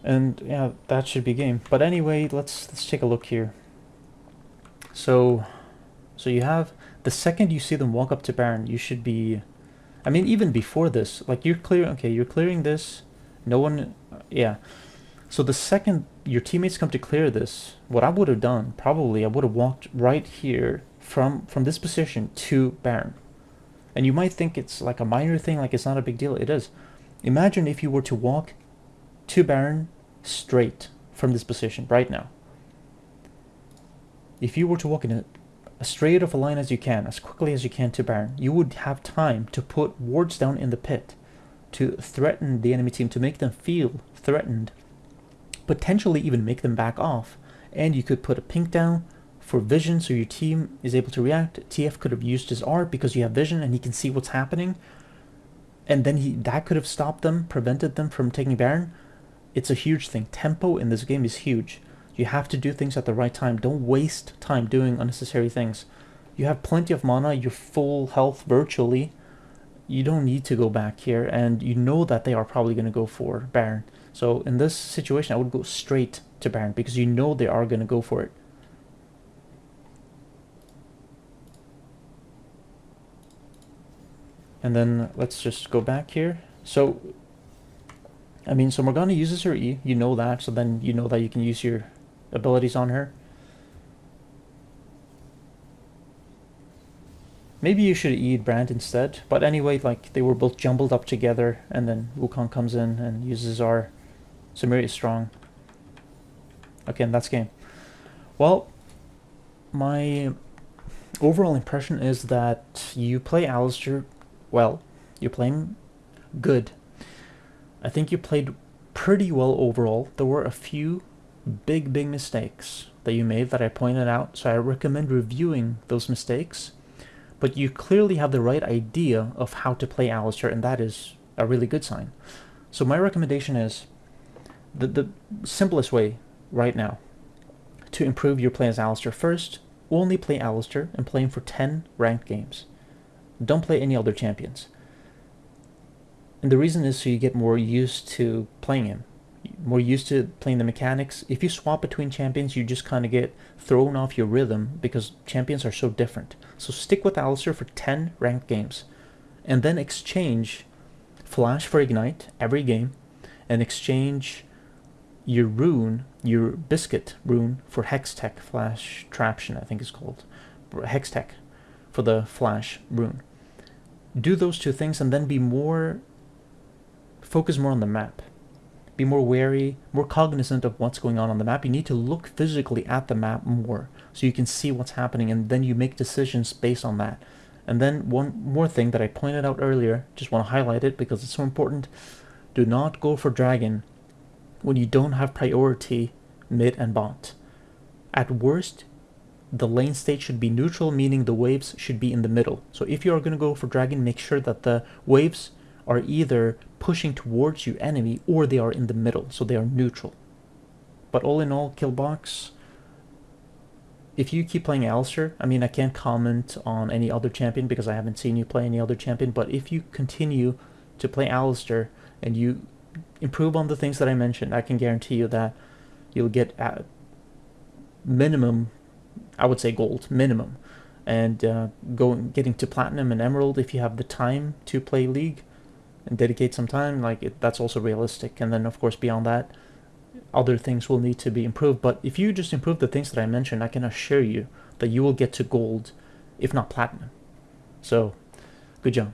And yeah, that should be game. But anyway, let's take a look here. So you have, the second you see them walk up to Baron, you should be, I mean, even before this, like you're clearing, okay, you're clearing this, no one, yeah. So the second your teammates come to clear this, what I would have done, probably, I would have walked right here from this position to Baron. And you might think it's like a minor thing, like it's not a big deal. It is. Imagine if you were to walk to Baron straight from this position right now. If you were to walk in as straight of a line as you can, as quickly as you can to Baron, you would have time to put wards down in the pit to threaten the enemy team, to make them feel threatened, potentially even make them back off. And you could put a pink down for vision so your team is able to react. TF could have used his art because you have vision and he can see what's happening. And then that could have stopped them, prevented them from taking Baron. It's a huge thing. Tempo in this game is huge. You have to do things at the right time. Don't waste time doing unnecessary things. You have plenty of mana, you're full health virtually. You don't need to go back here, and you know that they are probably going to go for Baron. So in this situation, I would go straight to Baron because you know they are going to go for it. And then let's just go back here. So, I mean, so Morgana uses her E, you know that, so then you know that you can use your abilities on her. Maybe you should E'd Brand instead, but anyway, like, they were both jumbled up together, and then Wukong comes in and uses our Samiri is strong. Okay, and that's game. Well, my overall impression is that you play Alistar well. You're playing good. I think you played pretty well overall. There were a few big mistakes that you made that I pointed out, so I recommend reviewing those mistakes. But you clearly have the right idea of how to play Alistar, and that is a really good sign. So my recommendation is the simplest way right now to improve your play as Alistar. First, only play Alistar and play him for 10 ranked games. Don't play any other champions. And the reason is so you get more used to playing him, more used to playing the mechanics. If you swap between champions, you just kind of get thrown off your rhythm because champions are so different. So stick with Alistar for 10 ranked games, and then exchange Flash for Ignite every game, and exchange your rune, your Biscuit rune, for Hextech Flash Traption, I think it's called. Hextech for the Flash rune. Do those two things and then focus more on the map. Be more wary, more cognizant of what's going on the map. You need to look physically at the map more so you can see what's happening, and then you make decisions based on that. And then one more thing that I pointed out earlier, just want to highlight it because it's so important. Do not go for Dragon when you don't have priority mid and bot. At worst, the lane state should be neutral, meaning the waves should be in the middle. So if you are going to go for dragon, make sure that the waves are either pushing towards your enemy or they are in the middle, so they are neutral. But all in all, Killbox, if you keep playing Alistar, I mean, I can't comment on any other champion because I haven't seen you play any other champion, but if you continue to play Alistar and you improve on the things that I mentioned, I can guarantee you that you'll get at minimum, I would say gold, minimum, and getting to platinum and emerald if you have the time to play League and dedicate some time, that's also realistic. And then of course beyond that, other things will need to be improved. But if you just improve the things that I mentioned, I can assure you that you will get to gold, if not platinum. So, good job.